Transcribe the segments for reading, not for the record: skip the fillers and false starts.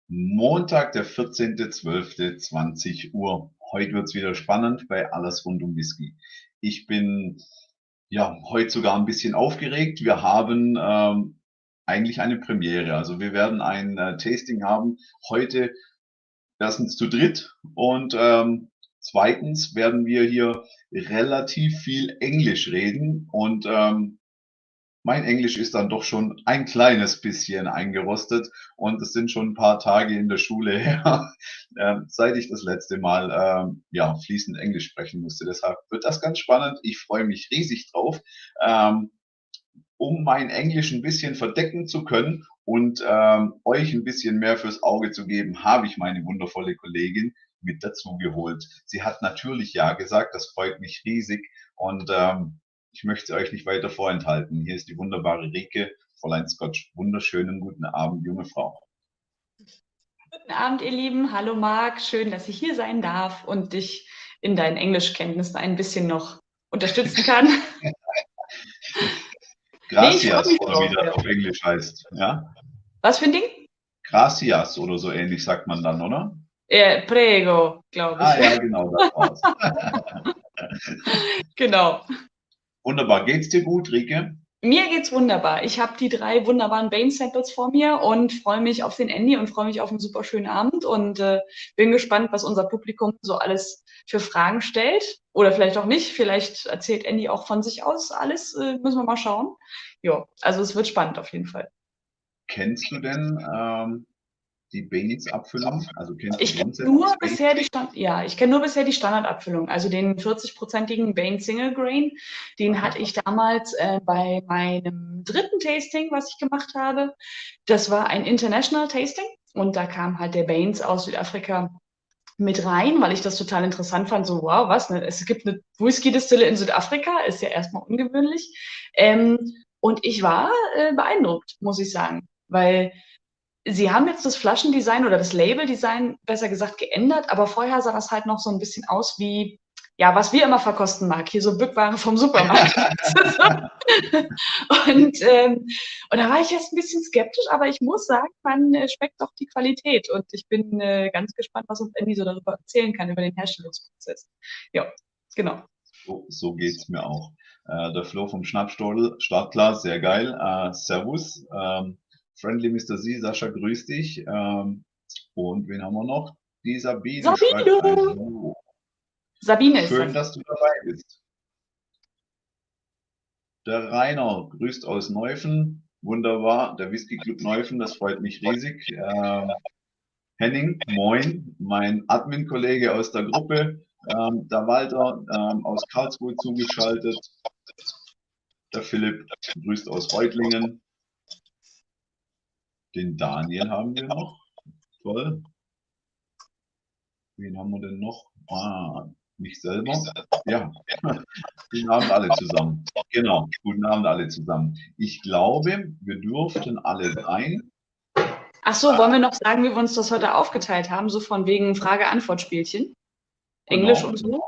Montag, der 14.12.20 Uhr. Heute wird's wieder spannend bei Alles rund um Whisky. Ich bin heute sogar ein bisschen aufgeregt. Wir haben eigentlich eine Premiere. Also wir werden ein Tasting haben. Heute erstens zu dritt und zweitens werden wir hier relativ viel Englisch reden und mein Englisch ist dann doch schon ein kleines bisschen eingerostet und es sind schon ein paar Tage in der Schule her, seit ich das letzte Mal fließend Englisch sprechen musste. Deshalb wird das ganz spannend. Ich freue mich riesig drauf. Ähm, um mein Englisch ein bisschen verdecken zu können und euch ein bisschen mehr fürs Auge zu geben, habe ich meine wundervolle Kollegin mit dazu geholt. Sie hat natürlich ja gesagt, das freut mich riesig und ich möchte euch nicht weiter vorenthalten. Hier ist die wunderbare Rieke, Fräulein Scotch. Wunderschönen guten Abend, junge Frau. Guten Abend, ihr Lieben. Hallo Marc, schön, dass ich hier sein darf und dich in deinen Englischkenntnissen ein bisschen noch unterstützen kann. Gracias, oder wie das auf Englisch heißt. Ja? Was für ein Ding? Gracias oder so ähnlich sagt man dann, oder? Prego, glaube ich. Ah ja, genau, das war's. Genau. Wunderbar. Geht's dir gut, Rieke? Mir geht's wunderbar. Ich habe die 3 wunderbaren Bain-Samples vor mir und freue mich auf den Andy und freue mich auf einen super schönen Abend und bin gespannt, was unser Publikum so alles für Fragen stellt. Oder vielleicht auch nicht. Vielleicht erzählt Andy auch von sich aus alles. Müssen wir mal schauen. Ja, also es wird spannend auf jeden Fall. Kennst du denn die Bains-Abfüllung? Also kennst du Ich kenne grundsätzlich nur Bains? bisher die Standardabfüllung, also den 40-prozentigen Bain Single Grain. Den hatte ich damals bei meinem dritten Tasting, was ich gemacht habe. Das war ein International Tasting und da kam halt der Bains aus Südafrika mit rein, weil ich das total interessant fand. So, wow, was? Ne? Es gibt eine Whisky-Distille in Südafrika, ist ja erstmal ungewöhnlich. Und ich war beeindruckt, muss ich sagen, weil sie haben jetzt das Flaschendesign oder das Labeldesign, besser gesagt, geändert, aber vorher sah das halt noch so ein bisschen aus wie, ja, was wir immer verkosten mag, hier so Bückware vom Supermarkt. Und da war ich jetzt ein bisschen skeptisch, aber ich muss sagen, man schmeckt doch die Qualität und ich bin ganz gespannt, was uns Andy so darüber erzählen kann, über den Herstellungsprozess. Ja, genau. So geht's mir auch. Der Flo vom Startglas, sehr geil. Servus. Friendly Mr. Z, Sascha, grüß dich. Und wen haben wir noch? Die Sabine schreibt ein Sabine! Hallo. Sabine ist Schön, das. dass du dabei bist. Der Rainer grüßt aus Neufen. Wunderbar. Der Whisky Club Neufen, das freut mich riesig. Henning, moin. Mein Admin-Kollege aus der Gruppe. Der Walter aus Karlsruhe zugeschaltet. Der Philipp grüßt aus Reutlingen. Den Daniel haben wir noch. Toll. Wen haben wir denn noch? Mich selber. Ja. Guten Abend alle zusammen. Genau. Guten Abend alle zusammen. Ich glaube, wir durften alle rein. Ach so, wollen wir noch sagen, wie wir uns das heute aufgeteilt haben, so von wegen Frage-Antwort-Spielchen? Englisch Genau. und so?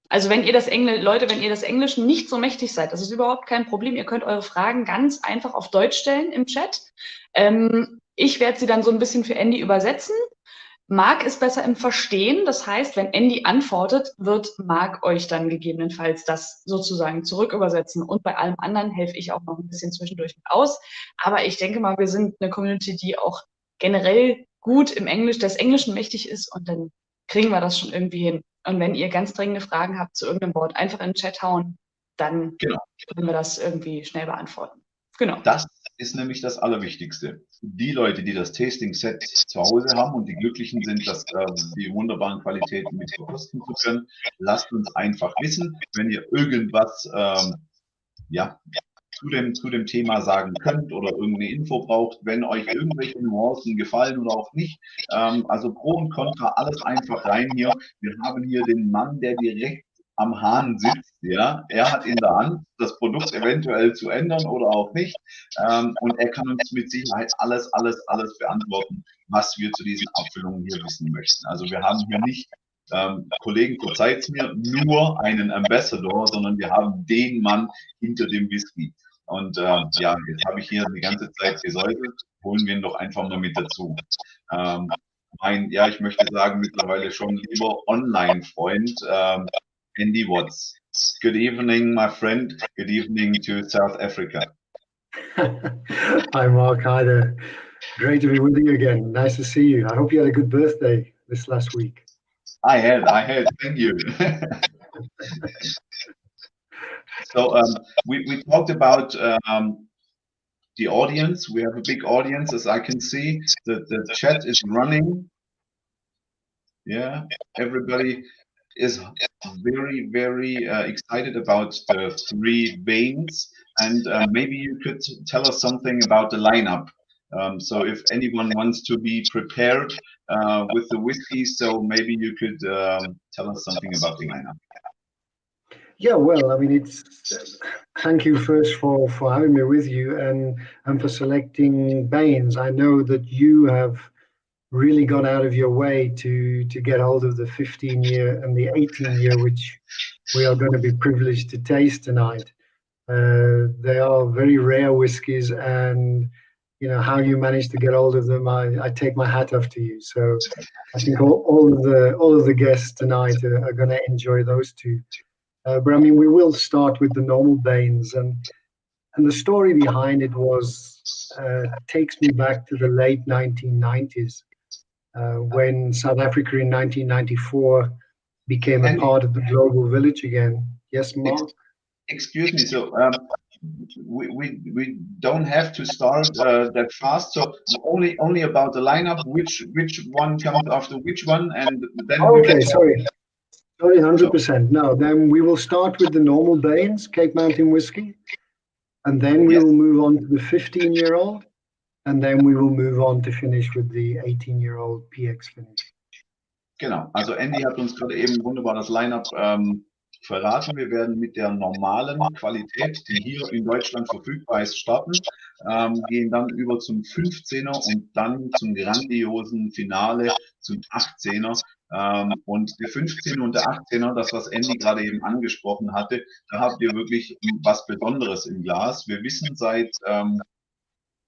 Also wenn ihr das Leute, wenn ihr das Englischen nicht so mächtig seid, das ist überhaupt kein Problem. Ihr könnt eure Fragen ganz einfach auf Deutsch stellen im Chat. Ich werde sie dann so ein bisschen für Andy übersetzen. Marc ist besser im Verstehen. Das heißt, wenn Andy antwortet, wird Marc euch dann gegebenenfalls das sozusagen zurückübersetzen. Und bei allem anderen helfe ich auch noch ein bisschen zwischendurch mit aus. Aber ich denke mal, wir sind eine Community, die auch generell gut im Englisch, des Englischen mächtig ist. Und dann kriegen wir das schon irgendwie hin. Und wenn ihr ganz dringende Fragen habt zu irgendeinem Wort, einfach in den Chat hauen, dann Genau. können wir das irgendwie schnell beantworten. Genau. Das ist nämlich das Allerwichtigste. Die Leute, die das Tasting-Set zu Hause haben und die Glücklichen sind, dass die wunderbaren Qualitäten mit verkosten zu können, lasst uns einfach wissen, wenn ihr irgendwas zu dem Thema sagen könnt oder irgendeine Info braucht, wenn euch irgendwelche Nuancen gefallen oder auch nicht. Also Pro und Contra, alles einfach rein hier. Wir haben hier den Mann, der direkt am Hahn sitzt, ja. Er hat in der Hand, das Produkt eventuell zu ändern oder auch nicht. Und er kann uns mit Sicherheit alles beantworten, was wir zu diesen Abfüllungen hier wissen möchten. Also wir haben hier nicht Kollegen, verzeiht's mir, nur einen Ambassador, sondern wir haben den Mann hinter dem Whisky. Und ja, jetzt habe ich hier die ganze Zeit gesäuselt, holen wir ihn doch einfach mal mit dazu. Ja, ich möchte sagen, mittlerweile schon lieber Online-Freund, Andy Watts. Good evening, my friend. Good evening to South Africa. Hi, Mark. Hi there. Great to be with you again. Nice to see you. I hope you had a good birthday this last week. I had. Thank you. So we talked about the audience. We have a big audience, as I can see. The chat is running. Yeah, everybody is very, very excited about the 3 veins, and maybe you could tell us something about the lineup. So if anyone wants to be prepared with the whiskey, so maybe you could tell us something about the lineup. Yeah, well, I mean, thank you first for having me with you and for selecting Bains. I know that you have really gone out of your way to get hold of the 15-year and the 18-year, which we are going to be privileged to taste tonight. They are very rare whiskies, and you know how you manage to get hold of them. I take my hat off to you. So I think all of the guests tonight are going to enjoy those two. But I mean, we will start with the normal Bains, and the story behind it takes me back to the late 1990s. When South Africa in 1994 became a part of the global village again. Yes, Mark? Excuse me, so we don't have to start that fast, so only about the lineup, which one comes after which one, and then okay, sorry, 100%. No, then we will start with the normal Bains, Cape Mountain whiskey, and then we will move on to the 15-year-old, and then we will move on to finish with the 18-year-old PX finish. Genau, also Andy hat uns gerade eben wunderbar das Line-Up verraten. Wir werden mit der normalen Qualität, die hier in Deutschland verfügbar ist, starten, gehen dann über zum 15er und dann zum grandiosen Finale zum 18er. Und der 15er und der 18er, das was Andy gerade eben angesprochen hatte, da habt ihr wirklich was Besonderes im Glas. Wir wissen seit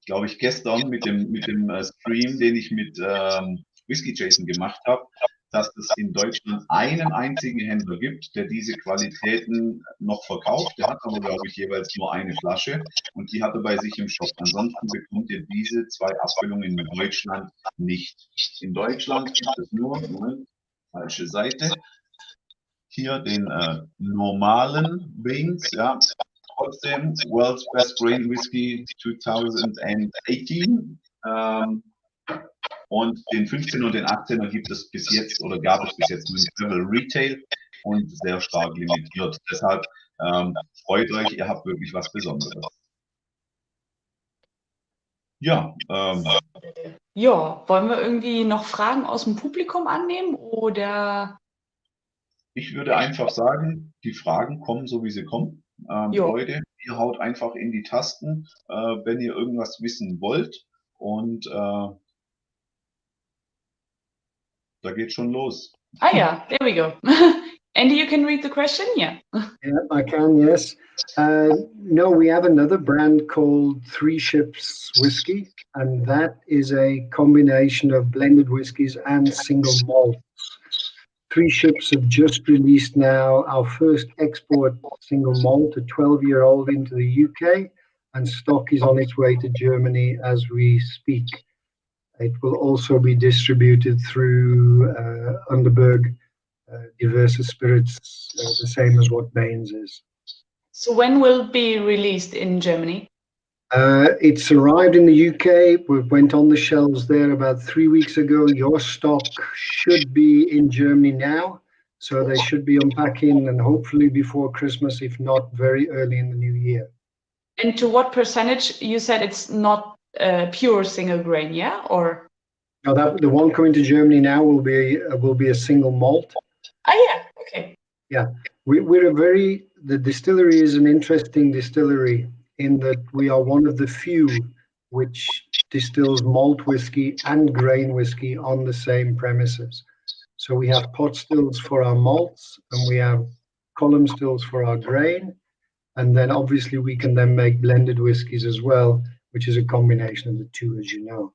glaube ich, gestern mit dem Stream, den ich mit Whiskey Jason gemacht habe, dass es in Deutschland einen einzigen Händler gibt, der diese Qualitäten noch verkauft. Der hat aber, glaube ich, jeweils nur eine Flasche und die hat er bei sich im Shop. Ansonsten bekommt ihr diese 2 Abfüllungen in Deutschland nicht. In Deutschland gibt es nur, Moment, falsche Seite, hier den normalen Bains, ja, trotzdem World's Best Grain Whisky 2018. Und den 15er und den 18er gibt es bis jetzt oder gab es bis jetzt nur im Travel Retail und sehr stark limitiert. Deshalb freut euch, ihr habt wirklich was Besonderes. Ja. Ja, wollen wir irgendwie noch Fragen aus dem Publikum annehmen oder? Ich würde einfach sagen, die Fragen kommen so, wie sie kommen. Leute, ihr haut einfach in die Tasten, wenn ihr irgendwas wissen wollt. Und da geht schon los. Ah ja, there we go. Andy, you can read the question? Yeah. Yeah, I can, yes. No, we have another brand called Three Ships Whiskey, and that is a combination of blended whiskies and single malts. Three Ships have just released now our first export single malt, a 12-year-old, into the UK, and stock is on its way to Germany as we speak. It will also be distributed through Underberg, Diverse Spirits, the same as what Bains is. So when will it be released in Germany? It's arrived in the UK. We went on the shelves there about 3 weeks ago. Your stock should be in Germany now. So they should be unpacking and hopefully before Christmas, if not very early in the new year. And to what percentage? You said it's not pure single grain, yeah? Or no, the one coming to Germany now will be a single malt. Ah, yeah. Okay. Yeah, the distillery is an interesting distillery in that we are one of the few which distills malt whiskey and grain whiskey on the same premises. So we have pot stills for our malts and we have column stills for our grain. And then obviously we can then make blended whiskies as well, which is a combination of the two, as you know.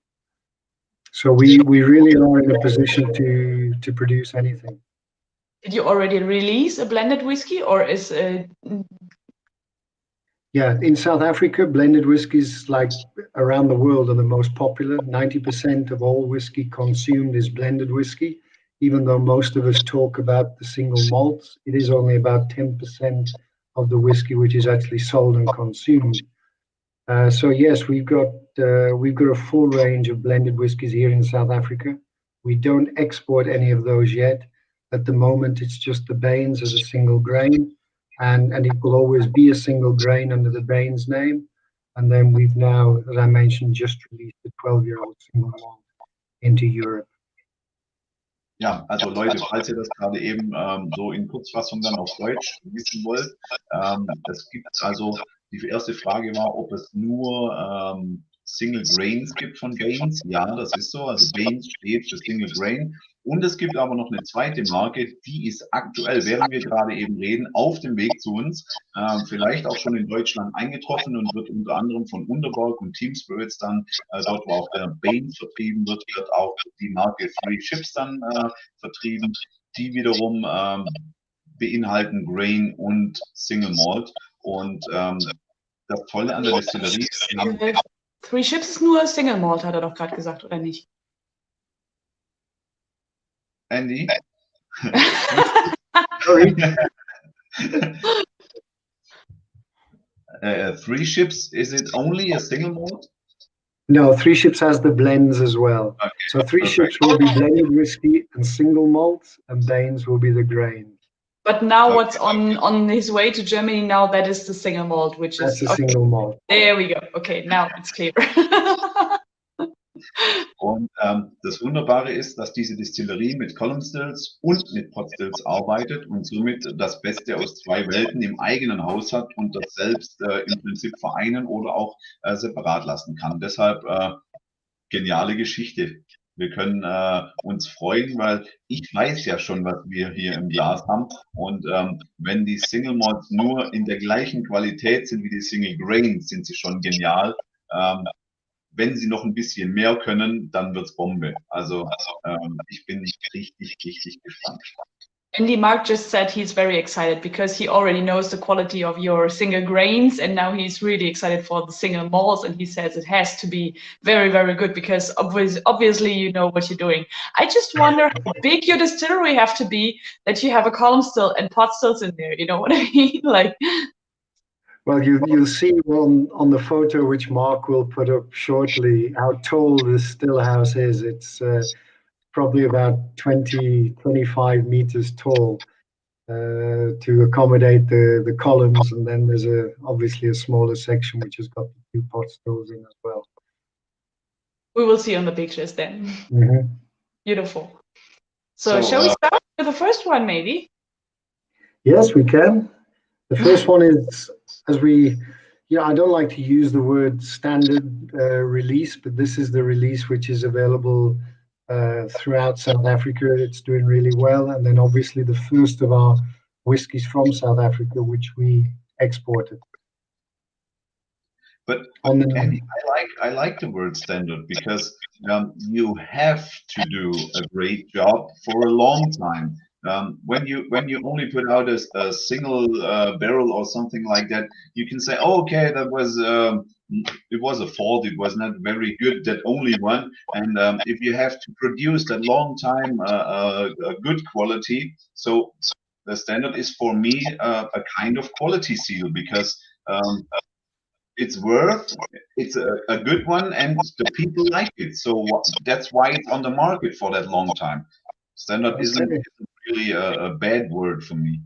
So we really are in a position to produce anything. Did you already release a blended whiskey, or is Yeah, in South Africa, blended whiskies, like around the world, are the most popular. 90% of all whiskey consumed is blended whiskey. Even though most of us talk about the single malts, it is only about 10% of the whiskey which is actually sold and consumed. So yes, we've got a full range of blended whiskies here in South Africa. We don't export any of those yet. At the moment, it's just the Bains as a single grain, and it will always be a single grain under the Bains name. And then we've now, as I mentioned, just released the 12-year-old single malt into Europe. Ja, also Leute, falls ihr das gerade eben so in Kurzfassung dann auf Deutsch wissen wollt, es gibt also, die erste Frage war, ob es nur Single Grains gibt von Bains. Ja, das ist so. Also Bains steht für Single Grain. Und es gibt aber noch eine zweite Marke, die ist aktuell, während wir gerade eben reden, auf dem Weg zu uns, vielleicht auch schon in Deutschland eingetroffen und wird unter anderem von Wunderbare und Team Spirits dann, dort wo auch der Bains vertrieben wird, wird auch die Marke Three Ships dann vertrieben, die wiederum beinhalten Grain und Single Malt. Und das Tolle an der Destillerie ist, Three Ships ist nur Single Malt, hat er doch gerade gesagt, oder nicht? Andy? Sorry. Three Ships, is it only a single malt? No, Three Ships has the blends as well. Okay, so Three Ships will be blended whiskey and single malts, and Bains will be the grain. But now what's on his way to Germany now, that is the single malt, which That's is a single malt. There we go. Okay, now it's clear. Und das Wunderbare ist, dass diese Distillerie mit Column Stills und mit Pot Stills arbeitet und somit das Beste aus zwei Welten im eigenen Haus hat und das selbst im Prinzip vereinen oder auch separat lassen kann. Deshalb geniale Geschichte. Wir können uns freuen, weil ich weiß ja schon, was wir hier im Glas haben. Und wenn die Single Malts nur in der gleichen Qualität sind wie die Single Grains, sind sie schon genial. Wenn sie noch ein bisschen mehr können, dann wird's Bombe. Also ich bin richtig gespannt. Andy Mark just said he's very excited because he already knows the quality of your single grains, and now he's really excited for the single malts, and he says it has to be very, very good because obviously you know what you're doing. I just wonder how big your distillery have to be that you have a column still and pot stills in there, you know what I mean? Like, well, you'll see on the photo which Mark will put up shortly how tall this still house is. It's probably about 25 meters tall to accommodate the columns, and then there's obviously a smaller section which has got the two pot stills in as well. We will see on the pictures then. Mm-hmm. Beautiful. So shall we start with the first one, maybe? Yes, we can. The first one is, I don't like to use the word standard release, but this is the release which is available throughout South Africa. It's doing really well. And then obviously the first of our whiskies from South Africa, which we exported. But Andy, I like the word standard because you have to do a great job for a long time. When you only put out a single barrel or something like that, you can say, oh, okay, that was it was a fault. It was not very good, that only one. And if you have to produce that long time a good quality, so the standard is for me a kind of quality seal because it's a good one and the people like it. So that's why it's on the market for that long time. Standard isn't really a bad word for me.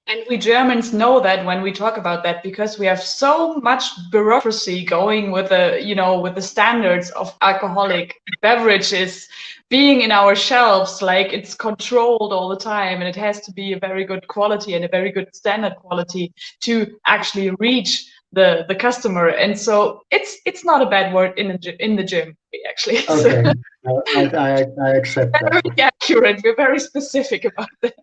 And we Germans know that when we talk about that, because we have so much bureaucracy going with the standards of alcoholic beverages being in our shelves, like it's controlled all the time, and it has to be a very good quality and a very good standard quality to actually reach the customer. And so it's not a bad word in the gym, actually. Okay, so, I accept that. Very accurate. We're very specific about that.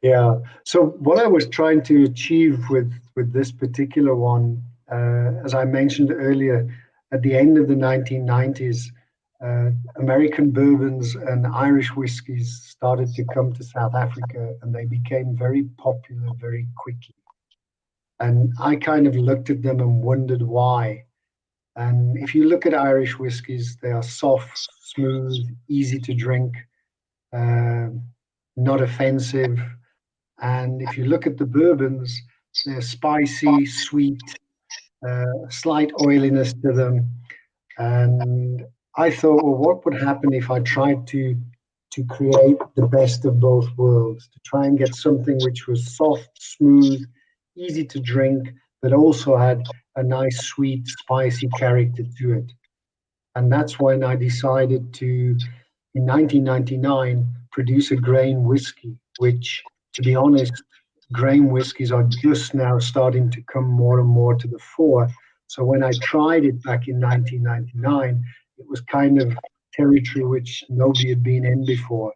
Yeah. So what I was trying to achieve with this particular one, as I mentioned earlier, at the end of the 1990s, American bourbons and Irish whiskies started to come to South Africa, and they became very popular very quickly. And I kind of looked at them and wondered why. And if you look at Irish whiskies, they are soft, smooth, easy to drink, uh, not offensive. And if you look at the bourbons, they're spicy, sweet, slight oiliness to them. And I thought, well, what would happen if I tried to create the best of both worlds, to try and get something which was soft, smooth, easy to drink, but also had a nice, sweet, spicy character to it. And that's when I decided to, in 1999, produce a grain whiskey, which, to be honest, grain whiskies are just now starting to come more and more to the fore. So when I tried it back in 1999, it was kind of territory which nobody had been in before.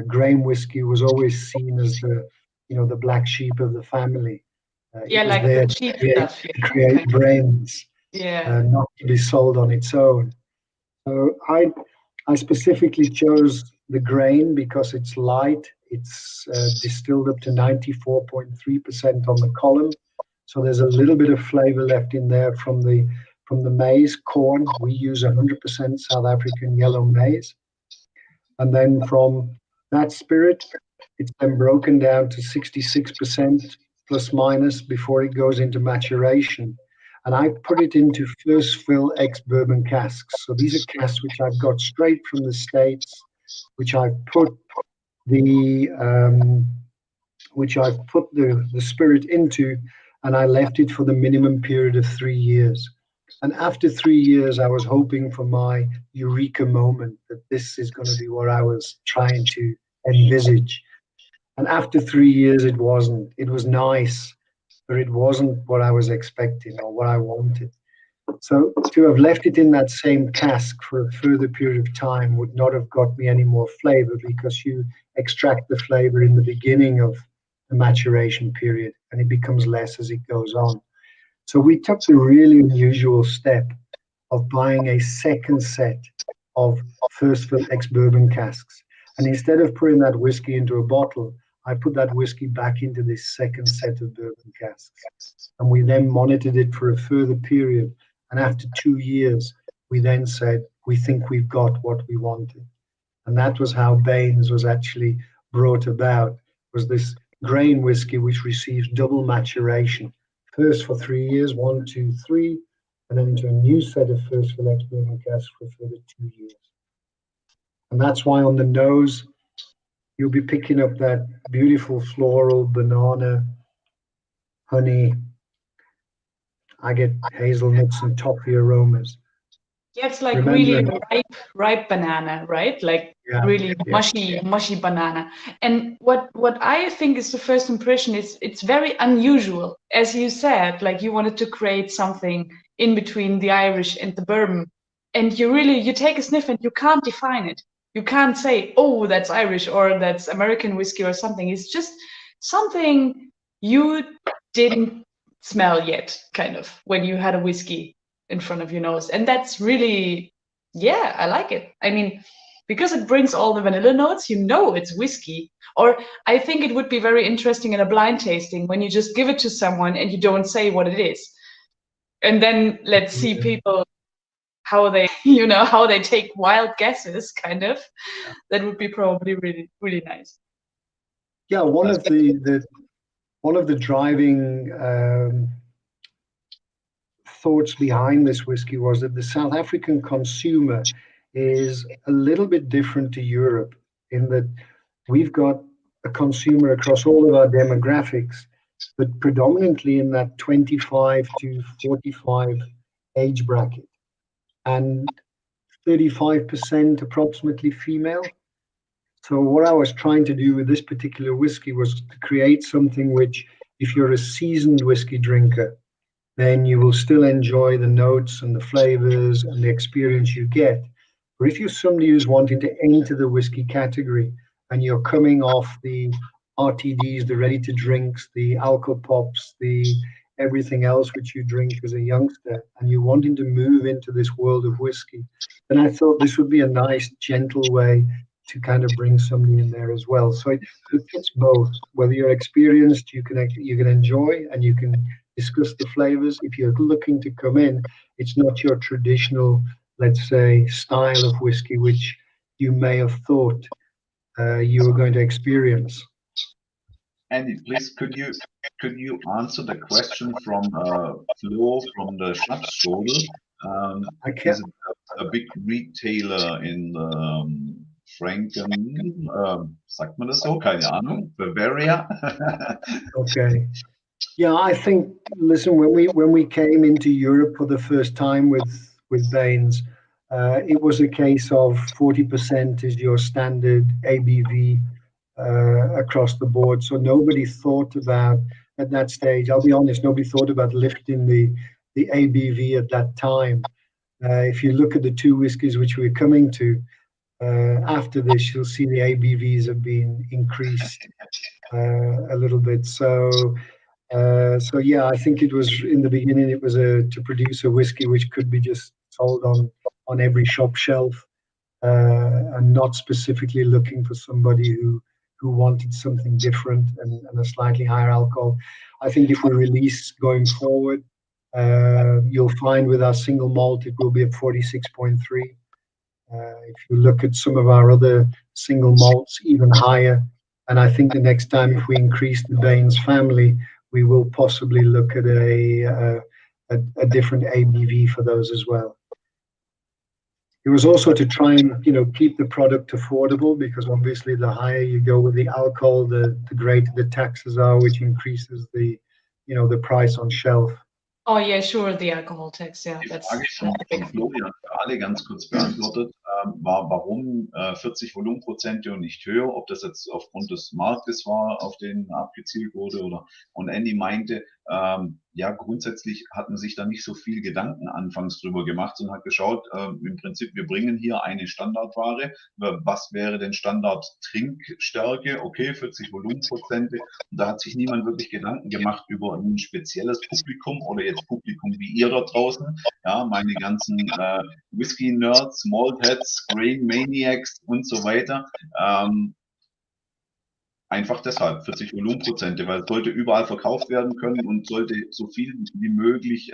Grain whiskey was always seen as the black sheep of the family. Yeah, It was like the there cheap stuff. to create brains, Yeah. not to be sold on its own. So I specifically chose the grain because it's light. It's distilled up to 94.3% on the column. So there's a little bit of flavor left in there from the maize corn. We use 100% South African yellow maize. And then from that spirit, it's then broken down to 66% plus minus before it goes into maturation. And I put it into first fill ex bourbon casks. So these are casks which I've got straight from the States, which I've put the the spirit into, and I left it for the minimum period of 3 years. And after 3 years, I was hoping for my eureka moment, that this is going to be what I was trying to envisage. And after 3 years, it wasn't. It was nice, but it wasn't what I was expecting or what I wanted. So to have left it in that same cask for a further period of time would not have got me any more flavor, because you extract the flavor in the beginning of the maturation period and it becomes less as it goes on. So we took the really unusual step of buying a second set of first fill ex bourbon casks. And instead of putting that whiskey into a bottle, I put that whiskey back into this second set of bourbon casks. And we then monitored it for a further period. And after 2 years, we then said, we think we've got what we wanted. And that was how Bains was actually brought about, was this grain whiskey which receives double maturation. First for 3 years, 1, 2, 3, and then into a new set of first fill ex bourbon casks for a further 2 years. And that's why on the nose, you'll be picking up that beautiful floral, banana, honey. I get hazelnuts and toffee aromas. Yeah, it's like Remember, really ripe banana, right? Like really mushy banana. And what I think is the first impression is it's very unusual. As you said, like you wanted to create something in between the Irish and the bourbon. And you take a sniff and you can't define it. You can't say, oh, that's Irish or that's American whiskey or something. It's just something you didn't smell yet, kind of, when you had a whiskey in front of your nose. And that's really, yeah, I like it. I mean, because it brings all the vanilla notes, it's whiskey. Or I think it would be very interesting in a blind tasting when you just give it to someone and you don't say what it is. And then let's see people, how they, how they take wild guesses, kind of. That would be probably really, really nice. Yeah, one of the driving thoughts behind this whiskey was that the South African consumer is a little bit different to Europe, in that we've got a consumer across all of our demographics, but predominantly in that 25 to 45 age bracket, and 35% approximately female. So what I was trying to do with this particular whiskey was to create something which, if you're a seasoned whiskey drinker, then you will still enjoy the notes and the flavors and the experience you get. But if you're somebody who's wanting to enter the whiskey category and you're coming off the RTDs, the ready to drinks, the alcohol pops, the everything else which you drink as a youngster, and you're wanting to move into this world of whiskey, then I thought this would be a nice, gentle way to kind of bring somebody in there as well. So it fits both. Whether you're experienced, you can enjoy and you can discuss the flavors. If you're looking to come in, it's not your traditional, let's say, style of whiskey which you may have thought you were going to experience. Andy, please, could you answer the question from Flo from the Schnapsschodel? I can. Is a big retailer in Franken, sagt man das so? Keine Ahnung. Bavaria? Okay. Yeah, I think, listen, when we came into Europe for the first time with Bains, it was a case of 40% is your standard ABV across the board. So nobody thought about, at that stage, I'll be honest, nobody thought about lifting the ABV at that time. If you look at the two whiskies which we're coming to, after this, you'll see the ABVs have been increased a little bit. So yeah, I think it was in the beginning, it was to produce a whiskey which could be just sold on every shop shelf, and not specifically looking for somebody who wanted something different and a slightly higher alcohol. I think if we release going forward, you'll find with our single malt, it will be at 46.3. If you look at some of our other single malts, even higher. And I think the next time, if we increase the Bains family, we will possibly look at a different ABV for those as well. It was also to try and keep the product affordable, because obviously the higher you go with the alcohol, the greater the taxes are, which increases the price on shelf. Oh yeah, sure, the alcohol tax, yeah. Die That's Frage a big von Florian für alle ganz kurz beantwortet, war, warum 40 Volumenprozente und nicht höher, ob das jetzt aufgrund des Marktes war, auf den abgezielt wurde, oder, und Andy meinte, ja, grundsätzlich hat man sich da nicht so viel Gedanken anfangs drüber gemacht, sondern hat geschaut, im Prinzip, wir bringen hier eine Standardware, was wäre denn Standard-Trinkstärke, okay, 40 Volumenprozente, und da hat sich niemand wirklich Gedanken gemacht über ein spezielles Publikum oder jetzt Publikum wie ihr da draußen, ja, meine ganzen Whisky-Nerds, Maltheads, Grain Maniacs und so weiter, einfach deshalb 40 Volumenprozente, weil es sollte überall verkauft werden können und sollte so viel wie möglich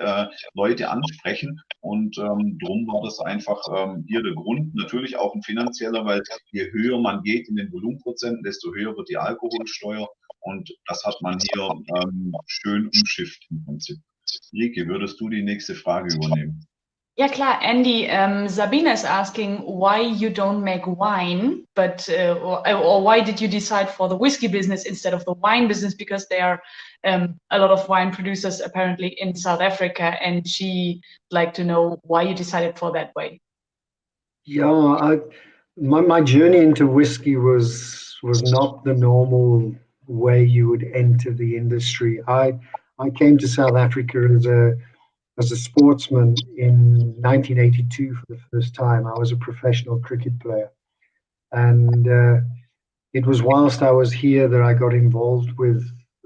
Leute ansprechen, und drum war das einfach hier der Grund, natürlich auch ein finanzieller, weil je höher man geht in den Volumenprozenten, desto höher wird die Alkoholsteuer, und das hat man hier schön umschifft im Prinzip. Rieke, würdest du die nächste Frage übernehmen? Yeah, klar, Andy. Sabina is asking why you don't make wine, but or why did you decide for the whiskey business instead of the wine business? Because there are a lot of wine producers apparently in South Africa, and she'd like to know why you decided for that way. Yeah, my journey into whiskey was not the normal way you would enter the industry. I came to South Africa as a sportsman in 1982 for the first time. I was a professional cricket player. And it was whilst I was here that I got involved with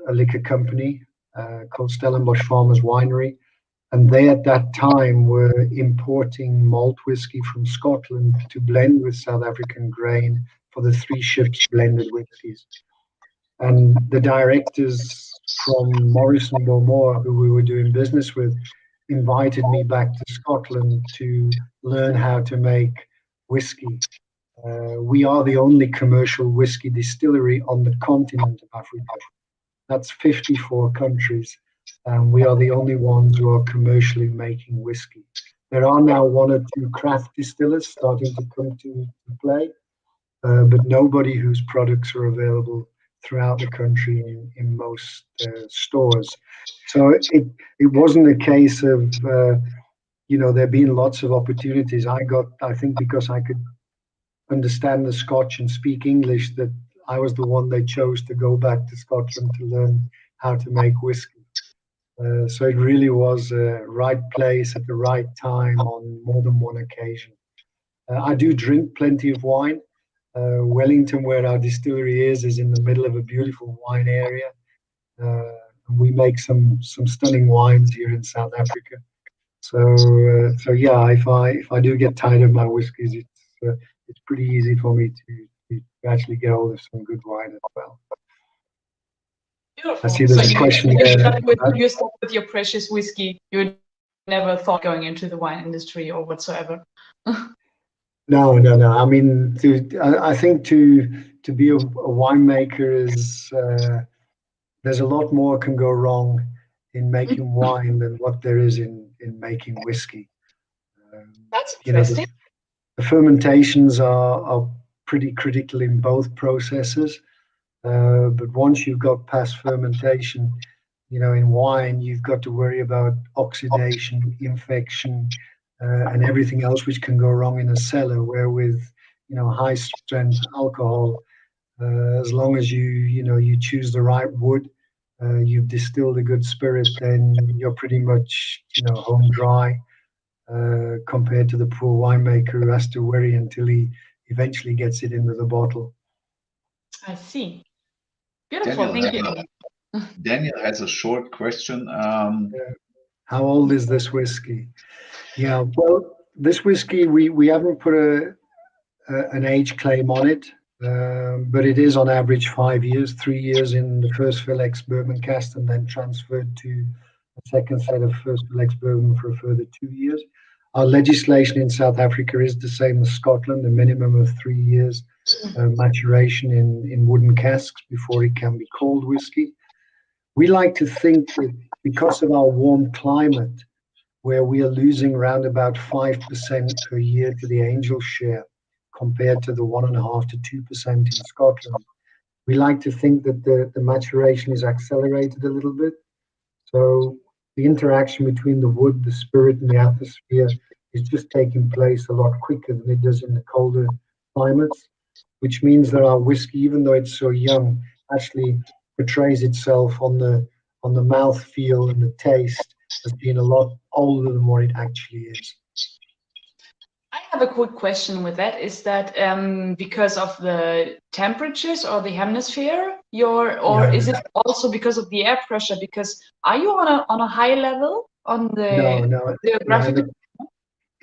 a liquor company called Stellenbosch Farmers Winery. And they at that time were importing malt whiskey from Scotland to blend with South African grain for the 3 ships blended whiskies. And the directors from Morrison Beaumont, who we were doing business with, invited me back to Scotland to learn how to make whiskey. We are the only commercial whiskey distillery on the continent of Africa. That's 54 countries, and we are the only ones who are commercially making whiskey. There are now 1 or 2 craft distillers starting to come to play, but nobody whose products are available throughout the country in most stores. So it wasn't a case of, there being lots of opportunities. I think because I could understand the Scotch and speak English, that I was the one they chose to go back to Scotland to learn how to make whiskey. So it really was a right place at the right time on more than one occasion. I do drink plenty of wine. Wellington, where our distillery is in the middle of a beautiful wine area. And we make some stunning wines here in South Africa. So yeah, if I do get tired of my whiskies, it's pretty easy for me to actually get hold of some good wine as well. Beautiful. I see there's a question there. You stuck with your precious whiskey. You never thought going into the wine industry or whatsoever. No. I mean, I think to be a winemaker is there's a lot more can go wrong in making wine than what there is in making whiskey. That's You know, interesting. the fermentations are pretty critical in both processes. But once you've got past fermentation, you know, in wine, you've got to worry about oxidation, infection, and everything else which can go wrong in a cellar. Where with, you know, high strength alcohol, as long as you choose the right wood, you've distilled a good spirit, then you're pretty much, you know, home dry, compared to the poor winemaker who has to worry until he eventually gets it into the bottle. I see. Beautiful. Thank you. Daniel has a short question. How old is this whiskey? Yeah, well, this whiskey, we haven't put an age claim on it, but it is on average 5 years, 3 years in the first fill ex-bourbon cast, and then transferred to a second set of first fill ex-bourbon for a further 2 years. Our legislation in South Africa is the same as Scotland, a minimum of 3 years maturation in wooden casks before it can be called whiskey. We like to think that because of our warm climate, where we are losing around about 5% per year to the angel share, compared to the 1.5% to 2% in Scotland, we like to think that the maturation is accelerated a little bit. So the interaction between the wood, the spirit, and the atmosphere is just taking place a lot quicker than it does in the colder climates, which means that our whiskey, even though it's so young, actually portrays itself on the mouth feel and the taste as being a lot older than what it actually is. I have a quick question with that. Is that because of the temperatures or the hemisphere, is it also because of the air pressure? Because are you on a high level on the No. geographical?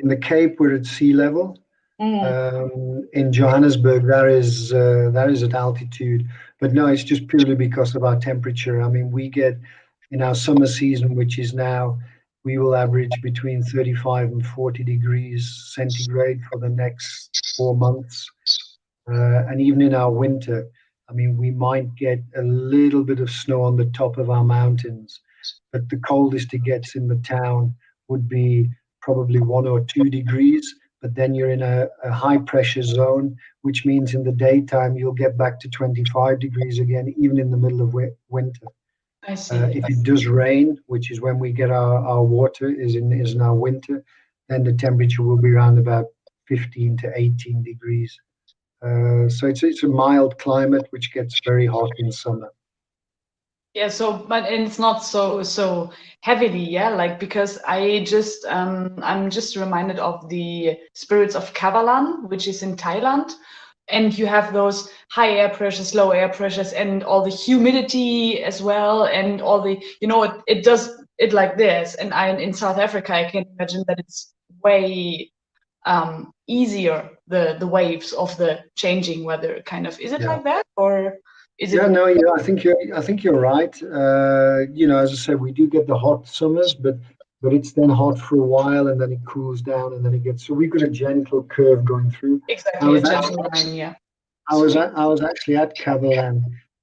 In the Cape, we're at sea level. In Johannesburg, that is at altitude, but no, it's just purely because of our temperature. I mean, we get in our summer season, which is now, we will average between 35 and 40 degrees centigrade for the next 4 months, and even in our winter, I mean, we might get a little bit of snow on the top of our mountains, but the coldest it gets in the town would be probably 1 or 2 degrees. But then you're in a high pressure zone, which means in the daytime you'll get back to 25 degrees again, even in the middle of winter. I see. If it does rain, which is when we get our water, is in our winter, then the temperature will be around about 15 to 18 degrees. So it's a mild climate, which gets very hot in summer. Yeah, and it's not so heavily, yeah, like, because I'm just reminded of the spirits of Kavalan, which is in Thailand, and you have those high air pressures, low air pressures, and all the humidity as well, and all the, it does it like this. And in South Africa, I can imagine that it's way easier, the waves of the changing weather, kind of. Is it like that, or? I think you're right. As I said, we do get the hot summers, but it's then hot for a while, and then it cools down, and then it gets. So we've got a gentle curve going through. Exactly, a gentle line, yeah. I was actually at Kavalan,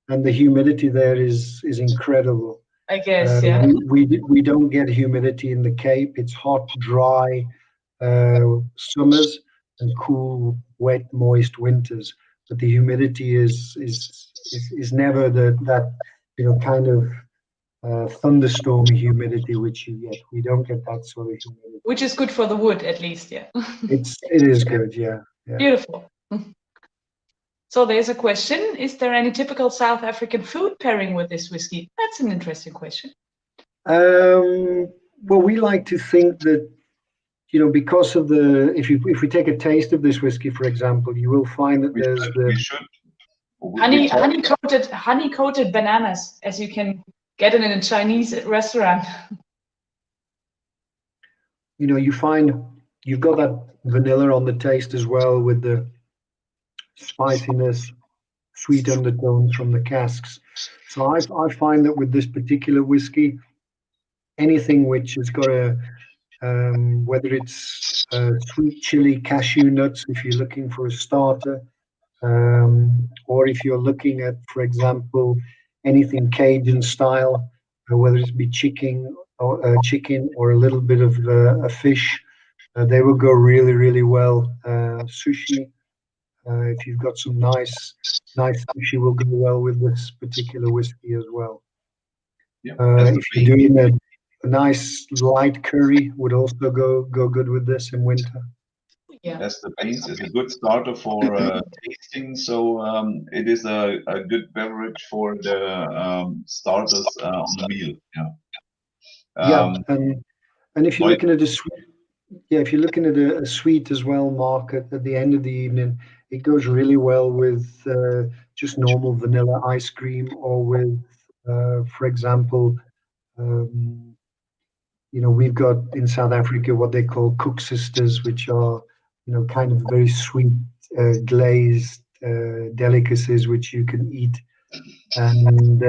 and the humidity there is incredible. I guess, yeah. We don't get humidity in the Cape. It's hot, dry summers and cool, wet, moist winters. But the humidity is never that kind of thunderstormy humidity which you get. We don't get that sort of humidity. Which is good for the wood, at least, yeah. It is good, yeah. Beautiful. So there's a question: is there any typical South African food pairing with this whiskey? That's an interesting question. Well, we like to think that because of if we take a taste of this whiskey, for example, you will find that there's honey coated bananas, as you can get it in a Chinese restaurant. You find you've got that vanilla on the taste as well, with the spiciness, sweet undertones from the casks. So I find that with this particular whiskey, anything which has got whether it's sweet chili cashew nuts, if you're looking for a starter, or if you're looking at, for example, anything Cajun style, whether it be chicken or a little bit of a fish, they will go really, really well. Sushi, if you've got some nice sushi, will go well with this particular whiskey as well. Yeah, if you're doing a nice light curry, would also go good with this in winter. Yeah. As the Bains is a good starter for tasting, so it is a good beverage for the starters on the meal. Yeah, and if you're looking at a sweet, if you're looking at a sweet as well, Mark, at the end of the evening, it goes really well with just normal vanilla ice cream, or with, for example, we've got in South Africa what they call cook sisters, which are, kind of very sweet glazed delicacies which you can eat, and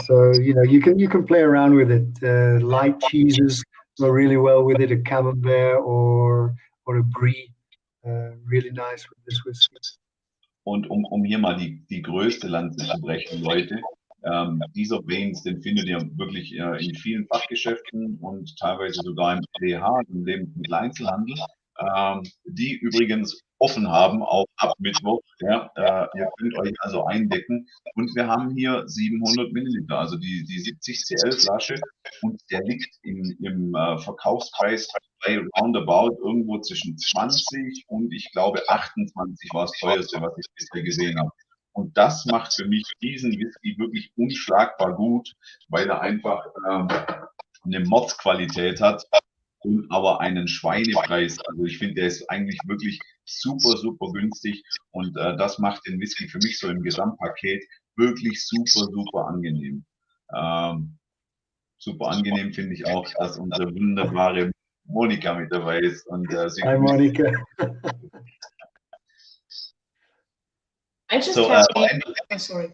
so you can play around with it. Light cheeses go really well with it, a camembert or a brie, really nice with this whiskey. Und um hier mal die größte Lanze zu brechen, Leute, dieser Bains, den findet ihr wirklich in vielen Fachgeschäften und teilweise sogar im LEH, im Lebensmitteleinzelhandel, die übrigens offen haben, auch ab Mittwoch. Ja, ihr könnt euch also eindecken. Und wir haben hier 700 Milliliter, also die 70 CL Flasche, und der liegt im Verkaufspreis bei roundabout irgendwo zwischen 20 und ich glaube 28 war das teuerste, was ich bisher gesehen habe. Und das macht für mich diesen Whisky wirklich unschlagbar gut, weil er einfach eine Mordsqualität hat und aber einen Schweinepreis. Also ich finde, der ist eigentlich wirklich super, super günstig, und das macht den Whisky für mich so im Gesamtpaket wirklich super, super angenehm. Super angenehm finde ich auch, dass unsere wunderbare Monika mit dabei ist. Und, Hi, Monika. Sorry.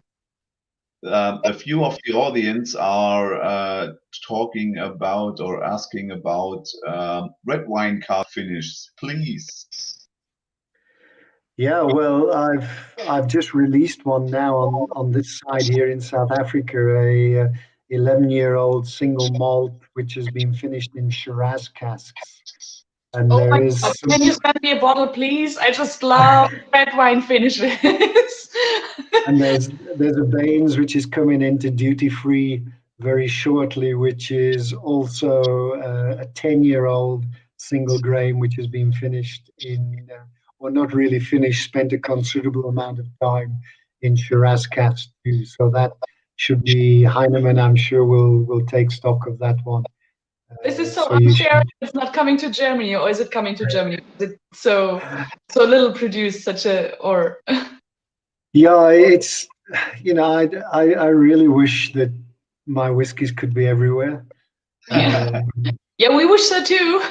A few of the audience are talking about or asking about red wine cask finishes, please. Yeah, well, I've just released one now on this side here in South Africa, a 11-year-old single malt which has been finished in Shiraz casks. And oh there my is God. Can you send me a bottle, please? I just love red wine finishes. And there's a Bains which is coming into duty free very shortly, which is also a 10-year-old single grain which has been finished in, or not really finished, spent a considerable amount of time in Shiraz casks too. So that should be, Heinemann, I'm sure, will take stock of that one. This is so unfair. It's not coming to Germany, or is it coming to Germany? Is it so little produced, such a, or? Yeah, it's, I really wish that my whiskies could be everywhere. Yeah, yeah, we wish so too.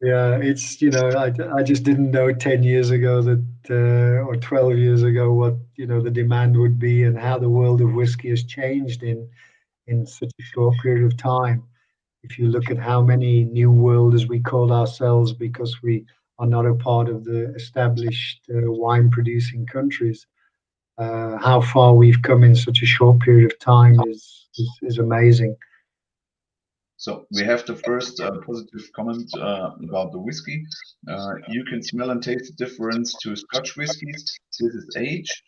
Yeah, it's, I just didn't know 10 years ago that, or 12 years ago, what, the demand would be, and how the world of whiskey has changed in such a short period of time. If you look at how many new world, as we call ourselves, because we are not a part of the established wine producing countries, how far we've come in such a short period of time is amazing. So we have the first positive comment about the whiskey. You can smell and taste the difference to Scotch whiskies. This is age.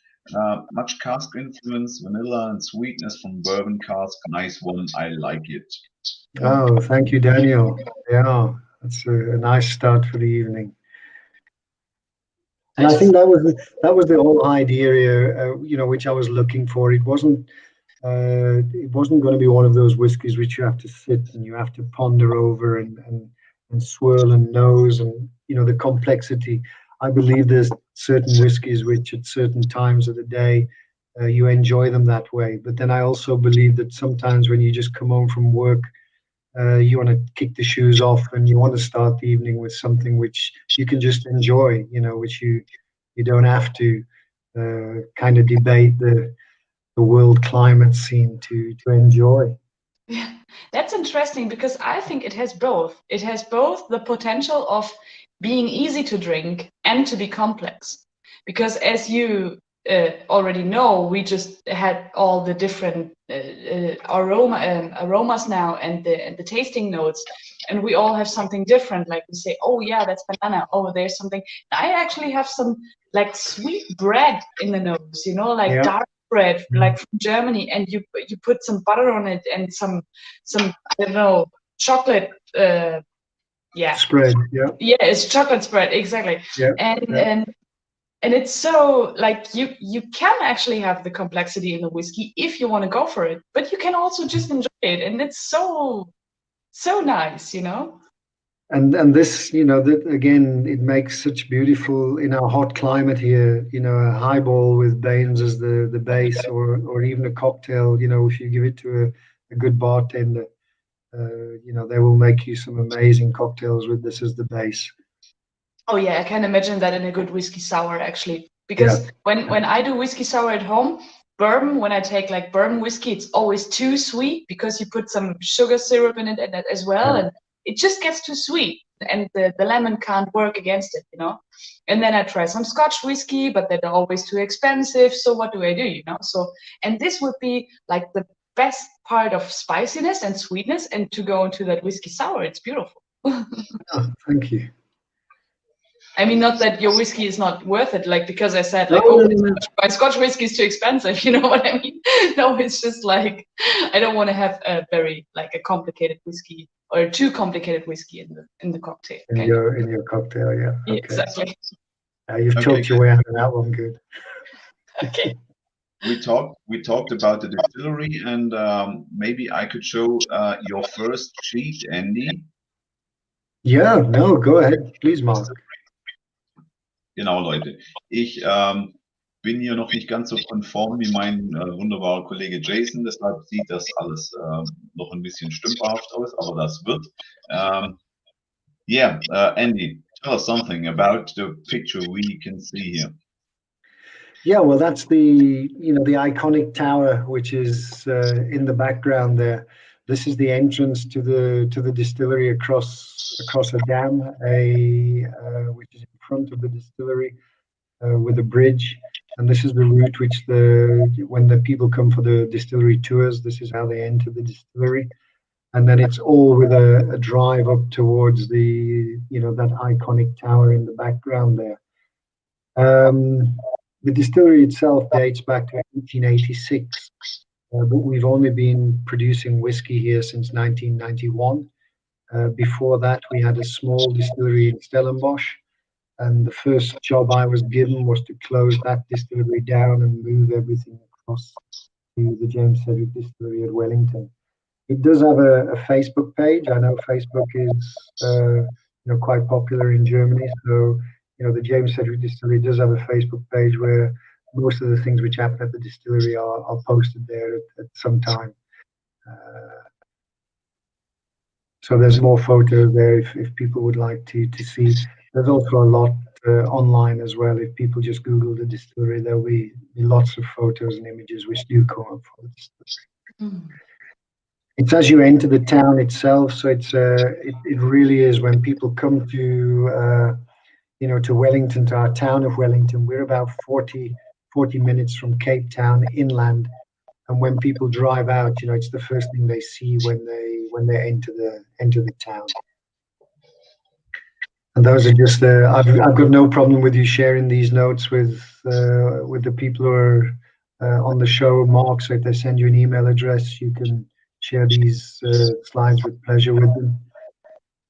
Much cask influence, vanilla and sweetness from bourbon cask. Nice one, I like it. Oh, thank you, Daniel. Yeah, that's a nice start for the evening. And I think that was the whole idea, which I was looking for. It wasn't It wasn't going to be one of those whiskies which you have to sit and you have to ponder over and swirl and nose and the complexity. I believe there's certain whiskies which at certain times of the day you enjoy them that way. But then I also believe that sometimes when you just come home from work, you want to kick the shoes off and you want to start the evening with something which you can just enjoy, which you don't have to kind of debate the world climate scene to enjoy. Yeah, that's interesting because I think it has both. It has both the potential of being easy to drink and to be complex. Because as you already know, we just had all the different aromas now and the tasting notes, and we all have something different. Like we say, oh yeah, that's banana. Oh, there's something. I actually have some like sweet bread in the nose, like dark bread, like from Germany, and you put some butter on it and some I don't know, chocolate. Spread. Yeah, it's chocolate spread, exactly. And it's so like you can actually have the complexity in the whiskey if you want to go for it, but you can also just enjoy it, and it's so nice, And this, that again, it makes such beautiful in our hot climate here. A highball with Baines as the base, or even a cocktail. If you give it to a good bartender, they will make you some amazing cocktails with this as the base. Oh yeah, I can imagine that in a good whiskey sour actually, because when I do whiskey sour at home, bourbon, when I take like bourbon whiskey, it's always too sweet because you put some sugar syrup in it and that as well, and it just gets too sweet, and the lemon can't work against it, And then I try some Scotch whiskey, but they're always too expensive. So what do I do, So, and this would be like the best part of spiciness and sweetness, and to go into that whiskey sour, it's beautiful. Oh, thank you. I mean, not that your whiskey is not worth it, like because I said, like, my Scotch whiskey is too expensive. You know what I mean? No, it's just like I don't want to have a very like a complicated whiskey or too complicated whiskey in the cocktail. In your cocktail, yeah. Okay. Exactly. You've talked your way out of that one. Good. Okay. We talked about the distillery, and maybe I could show your first sheet, Andy. Ja, no, go ahead, please, Mark. Genau, Leute. Ich bin hier noch nicht ganz so konform wie mein wunderbarer Kollege Jason, deshalb sieht das alles noch ein bisschen stümperhaft aus, aber das wird. Andy, tell us something about the picture we can see here. Yeah, well, that's the iconic tower which is in the background there. This is the entrance to the distillery across a dam, which is in front of the distillery with a bridge. And this is the route which when the people come for the distillery tours, this is how they enter the distillery. And then it's all with a drive up towards that iconic tower in the background there. The distillery itself dates back to 1886. But we've only been producing whiskey here since 1991. Before that, we had a small distillery in Stellenbosch, and the first job I was given was to close that distillery down and move everything across to the James Sedgwick Distillery at Wellington. It does have a Facebook page. I know Facebook is quite popular in Germany, so the James Sedgwick Distillery does have a Facebook page where most of the things which happen at the distillery are posted there at some time. So there's more photos there if people would like to see. There's also a lot online as well. If people just Google the distillery, there'll be lots of photos and images which do come up for the distillery. It's as you enter the town itself, so it really is when people come to Wellington, to our town of Wellington. We're about 40 minutes from Cape Town inland, and when people drive out, it's the first thing they see when they enter the town. And those are just I've got no problem with you sharing these notes with the people who are on the show, Mark. So if they send you an email address, you can share these slides with pleasure with them.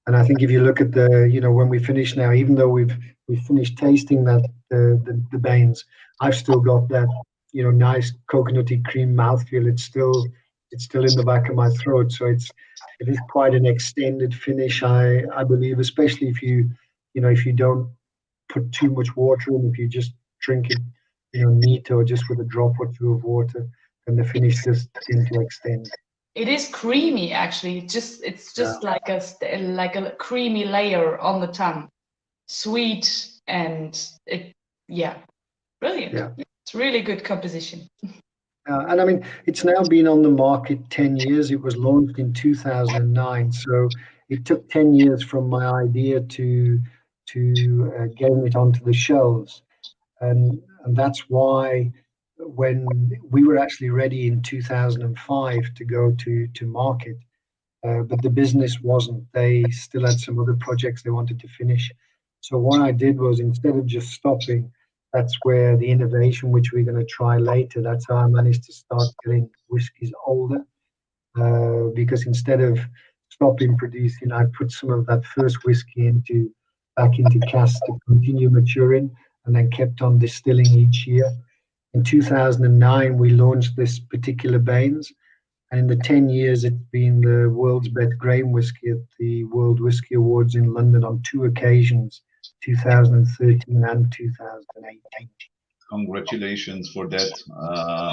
And I think if you look at when we finish now, even though we've finished tasting the Baines, I've still got that nice coconutty cream mouthfeel. It's still in the back of my throat. So it is quite an extended finish, I believe, especially if you don't put too much water in. If you just drink it, neat or just with a drop or two of water, then the finish does tend to extend. It is creamy, actually. It's just like a creamy layer on the tongue, sweet and brilliant. Yeah. It's really good composition. And I mean, it's now been on the market 10 years. It was launched in 2009. So it took 10 years from my idea to getting it onto the shelves. And that's why when we were actually ready in 2005 to go to market, but the business wasn't. They still had some other projects they wanted to finish. So what I did was, instead of just stopping, that's where the innovation, which we're going to try later, that's how I managed to start getting whiskies older. Because instead of stopping producing, I put some of that first whiskey back into casks to continue maturing, and then kept on distilling each year. In 2009, we launched this particular Bains, and in the 10 years, it's been the world's best grain whiskey at the World Whiskey Awards in London on 2 occasions, 2013 and 2018. Congratulations for that.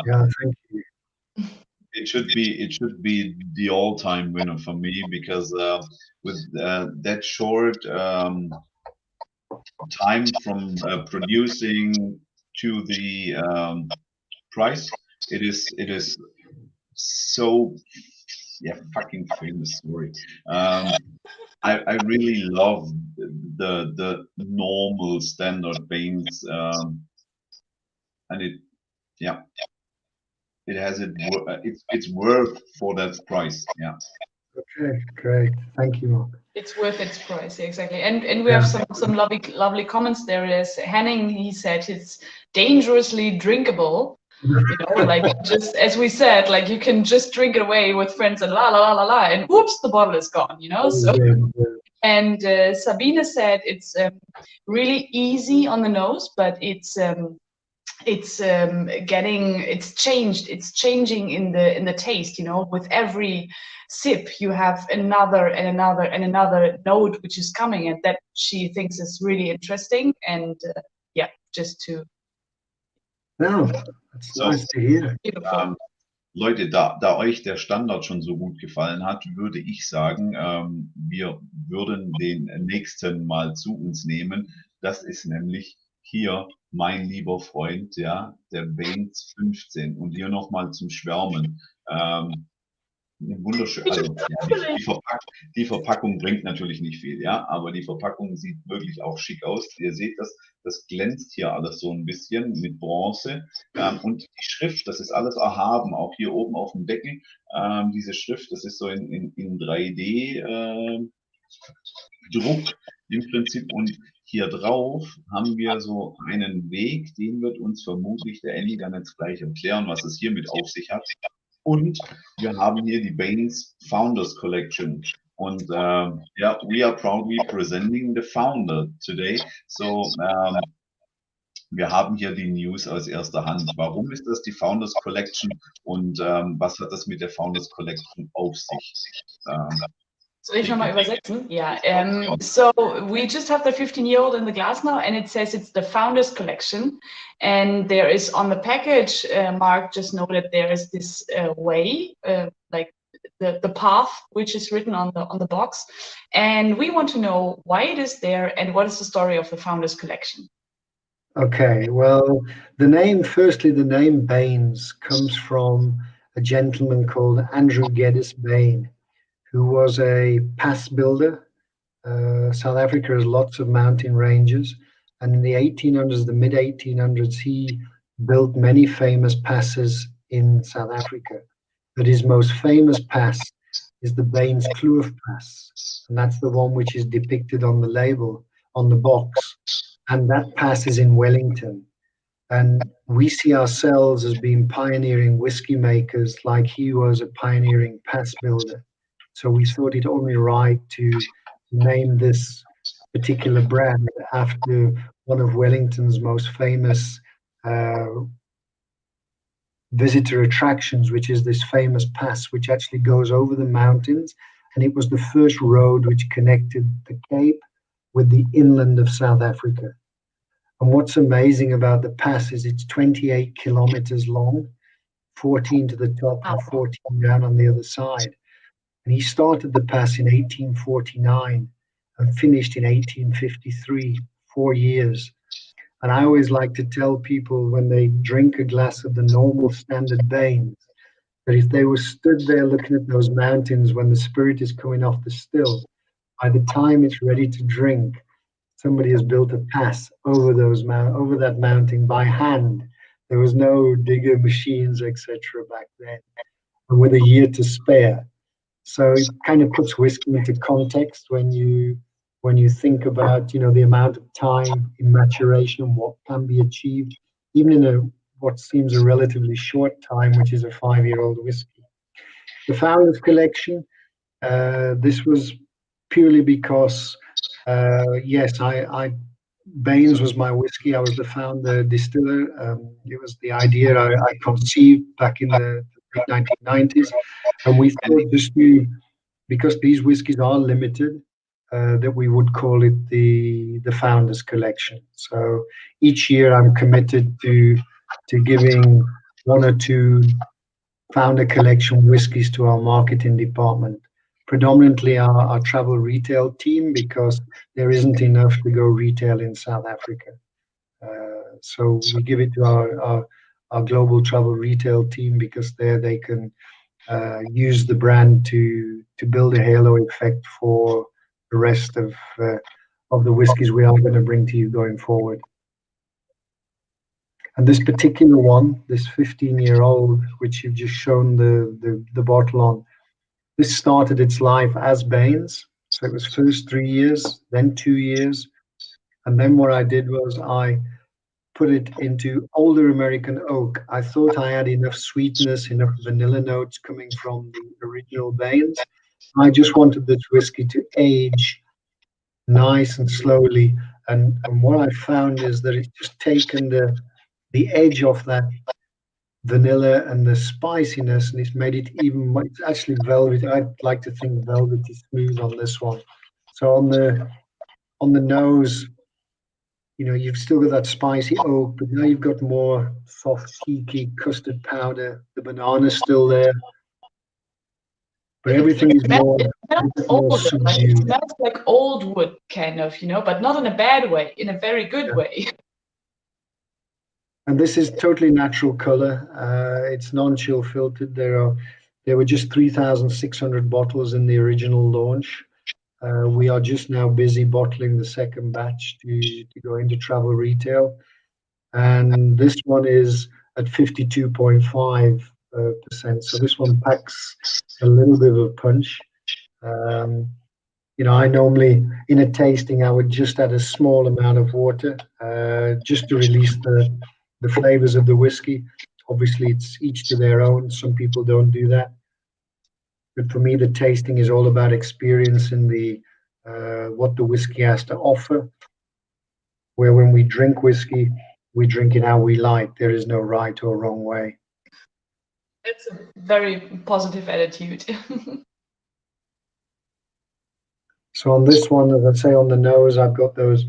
Yeah, thank you. It should be the all-time winner for me, because with that short time from producing to the price, it is so fucking famous story. I really love the normal standard Bains, and it has it's worth for that price. Yeah. Okay, great. Thank you, Mark. It's worth its price, exactly. And we have some lovely comments. There is Henning. He said it's dangerously drinkable. Like, just as we said, like, you can just drink it away with friends and la la la la la, and whoops, the bottle is gone. So. And Sabine said it's really easy on the nose, but it's changing in the taste. With every sip, you have another and another and another note which is coming, and that she thinks is really interesting. And just to. No, that's nice to hear. Leute, da euch der Standard schon so gut gefallen hat, würde ich sagen, wir würden den nächsten mal zu uns nehmen. Das ist nämlich hier mein lieber Freund, ja, der Bains 15. Und hier nochmal zum Schwärmen. Wunderschön. Also die Verpackung bringt natürlich nicht viel, ja, aber die Verpackung sieht wirklich auch schick aus. Ihr seht das glänzt hier alles so ein bisschen mit Bronze. Und die Schrift, das ist alles erhaben, auch hier oben auf dem Deckel. Diese Schrift, das ist so in 3D Druck im Prinzip. Und hier drauf haben wir so einen Weg, den wird uns vermutlich der Andy dann jetzt gleich erklären, was es hiermit auf sich hat. Und wir haben hier die Bains Founders Collection. Und we are proudly presenting the founder today. So, wir haben hier die News aus erster Hand. Warum ist das die Founders Collection und was hat das mit der Founders Collection auf sich? Soll ich nochmal übersetzen? Ja. So we just have the 15-year-old in the glass now, and it says it's the Founders Collection. And there is on the package, Mark just noted, there is this way, like the path, which is written on the box. And we want to know why it is there and what is the story of the Founders Collection. Okay, well, the name Bains comes from a gentleman called Andrew Geddes Bain, who was a pass builder. South Africa has lots of mountain ranges, and in the 1800s, the mid 1800s, he built many famous passes in South Africa. But his most famous pass is the Bains Kloof Pass, and that's the one which is depicted on the label, on the box. And that pass is in Wellington. And we see ourselves as being pioneering whiskey makers, like he was a pioneering pass builder. So we thought it only right to name this particular brand after one of Wellington's most famous visitor attractions, which is this famous pass which actually goes over the mountains. And it was the first road which connected the Cape with the inland of South Africa. And what's amazing about the pass is it's 28 kilometers long, 14 to the top and 14 down on the other side. And he started the pass in 1849 and finished in 1853, 4 years. And I always like to tell people when they drink a glass of the normal standard Bains, that if they were stood there looking at those mountains when the spirit is coming off the still, by the time it's ready to drink, somebody has built a pass over over that mountain by hand. There was no digger machines, etc. back then, and with a year to spare. So it kind of puts whiskey into context when you think about the amount of time in maturation and what can be achieved, even in what seems a relatively short time, which is a 5-year-old whiskey. The Founders Collection. This was purely because, yes, Bains was my whiskey. I was the founder distiller. It was the idea I conceived back in the late 1990s. And we thought because these whiskies are limited, that we would call it the Founders Collection. So each year I'm committed to giving 1 or 2 Founder Collection whiskies to our marketing department, predominantly our travel retail team, because there isn't enough to go retail in South Africa. So we give it to our global travel retail team, because there they can use the brand to build a halo effect for the rest of the whiskies we are going to bring to you going forward. And this particular one, this 15-year-old, which you've just shown the bottle on, this started its life as Bains. So it was first 3 years, then 2 years. And then what I did was I put it into older American oak. I thought I had enough sweetness, enough vanilla notes coming from the original Bains. I just wanted this whiskey to age nice and slowly. And what I found is that it's just taken the edge off that vanilla and the spiciness, and it's made it even. It's actually velvety. I'd like to think velvety smooth on this one. So on the nose, you've still got that spicy oak, but now you've got more soft, teaky custard powder. The banana's still there, but everything is more subdued. It smells like old wood, kind of, but not in a bad way, in a very good way. And this is totally natural color. It's non-chill filtered. There were just 3,600 bottles in the original launch. We are just now busy bottling the second batch to go into travel retail. And this one is at 52.5%. So this one packs a little bit of a punch. I normally, in a tasting, I would just add a small amount of water just to release the flavors of the whiskey. Obviously, it's each to their own. Some people don't do that. But for me, the tasting is all about experience and what the whiskey has to offer. Where when we drink whiskey, we drink it how we like. There is no right or wrong way. It's a very positive attitude. So on this one, as I say, on the nose, I've got the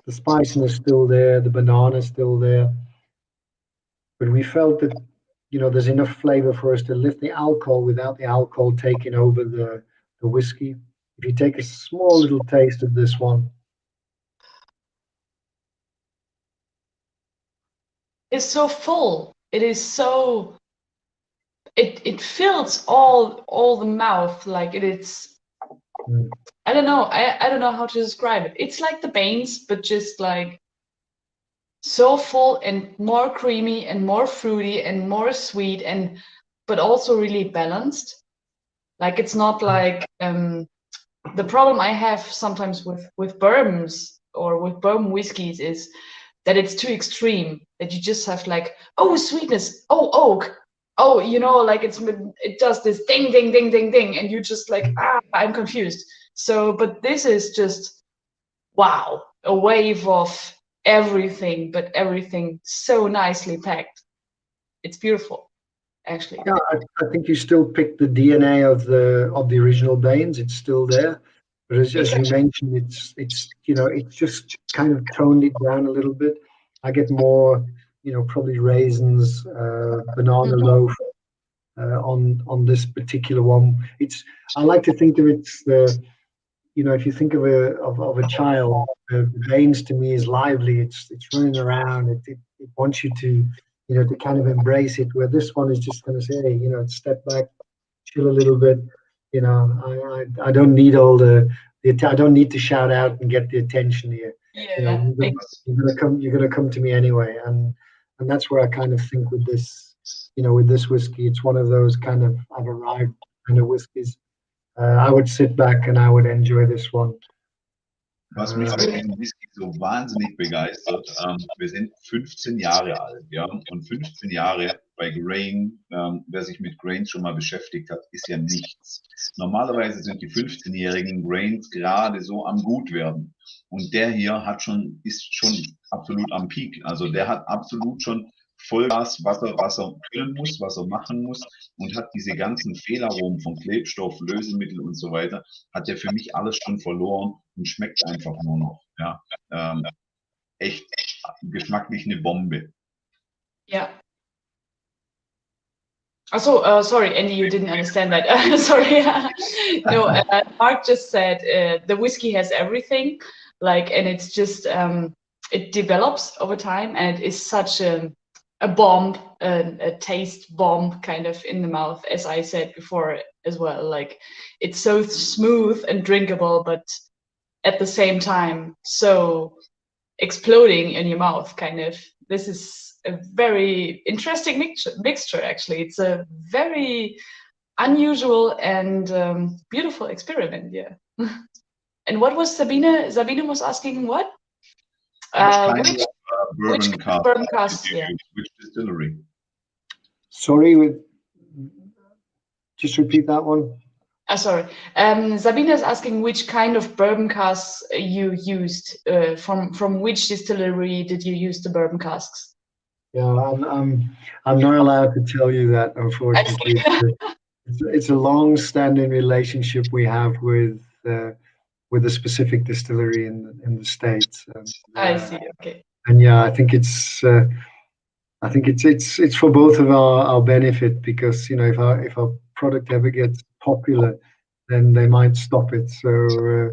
spiciness still there, the banana still there. But we felt that, there's enough flavor for us to lift the alcohol without the alcohol taking over the whiskey. If you take a small little taste of this one. It's so full. It is so, it fills all the mouth, like it's, I don't know. I don't know how to describe it. It's like the Bains, but just like so full and more creamy and more fruity and more sweet, but also really balanced. Like it's not like the problem I have sometimes with bourbons or with bourbon whiskeys is that it's too extreme, that you just have like, oh, sweetness, oh, oak, oh, like it does this ding ding ding ding ding, and you just like, I'm confused. So but this is just, wow, a wave of everything, but everything so nicely packed. it's beautiful, actually. Yeah, I think you still pick the DNA of the original Bains. It's still there, but as you mentioned, it's it's just kind of toned it down a little bit. I get more, probably raisins, banana loaf on this particular one. I like to think of it's if you think of a child, the Bains to me is lively. It's running around. It wants you to to kind of embrace it. Where this one is just going to say, hey, step back, chill a little bit. I don't need all I don't need to shout out and get the attention here. Yeah, you're gonna come to me anyway, and that's where I kind of think with this, with this whiskey, it's one of those kind of I've arrived kind of whiskeys. I would sit back and I would enjoy this one. Was mich bei dem Whisky so wahnsinnig begeistert, wir sind 15 Jahre alt, ja, und 15 Jahre bei Grain, wer sich mit Grains schon mal beschäftigt hat, ist ja nichts. Normalerweise sind die 15-jährigen Grains gerade so am Gutwerden. Und der hier ist schon absolut am Peak. Also der hat absolut schon Vollgas, was er können muss, was er machen muss, und hat diese ganzen Fehlaromen von Klebstoff, Lösemittel und so weiter, hat er für mich alles schon verloren und schmeckt einfach nur noch. Ja, echt geschmacklich eine Bombe. Yeah. Also, sorry, Andy, you didn't understand that. Sorry. No, Mark just said the whiskey has everything, and it's just it develops over time, and it is such a bomb, a taste bomb kind of in the mouth, as I said before as well. It's so smooth and drinkable, but at the same time so exploding in your mouth, kind of. This is a very interesting mixture, actually. It's a very unusual and beautiful experiment, yeah. And what was Sabine? Sabine was asking what? Which bourbon cask, yeah. Which distillery? Sorry, just repeat that one. Sorry. Sabine is asking which kind of bourbon casks you used. From which distillery did you use the bourbon casks? Yeah, I'm not allowed to tell you that, unfortunately. It's a long-standing relationship we have with a specific distillery in the States. I see. Okay. And yeah, I think it's for both of our benefit, because if our product ever gets popular, then they might stop it. So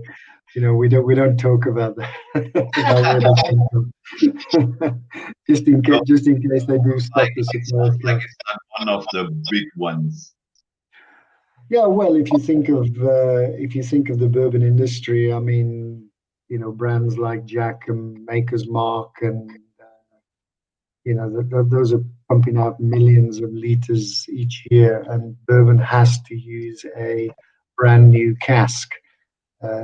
we don't talk about that. just in case they do stop the supply. Like it's not one of the big ones. Yeah, well, if you think of the bourbon industry, I mean, brands like Jack and Maker's Mark, and those are pumping out millions of liters each year, and bourbon has to use a brand new cask.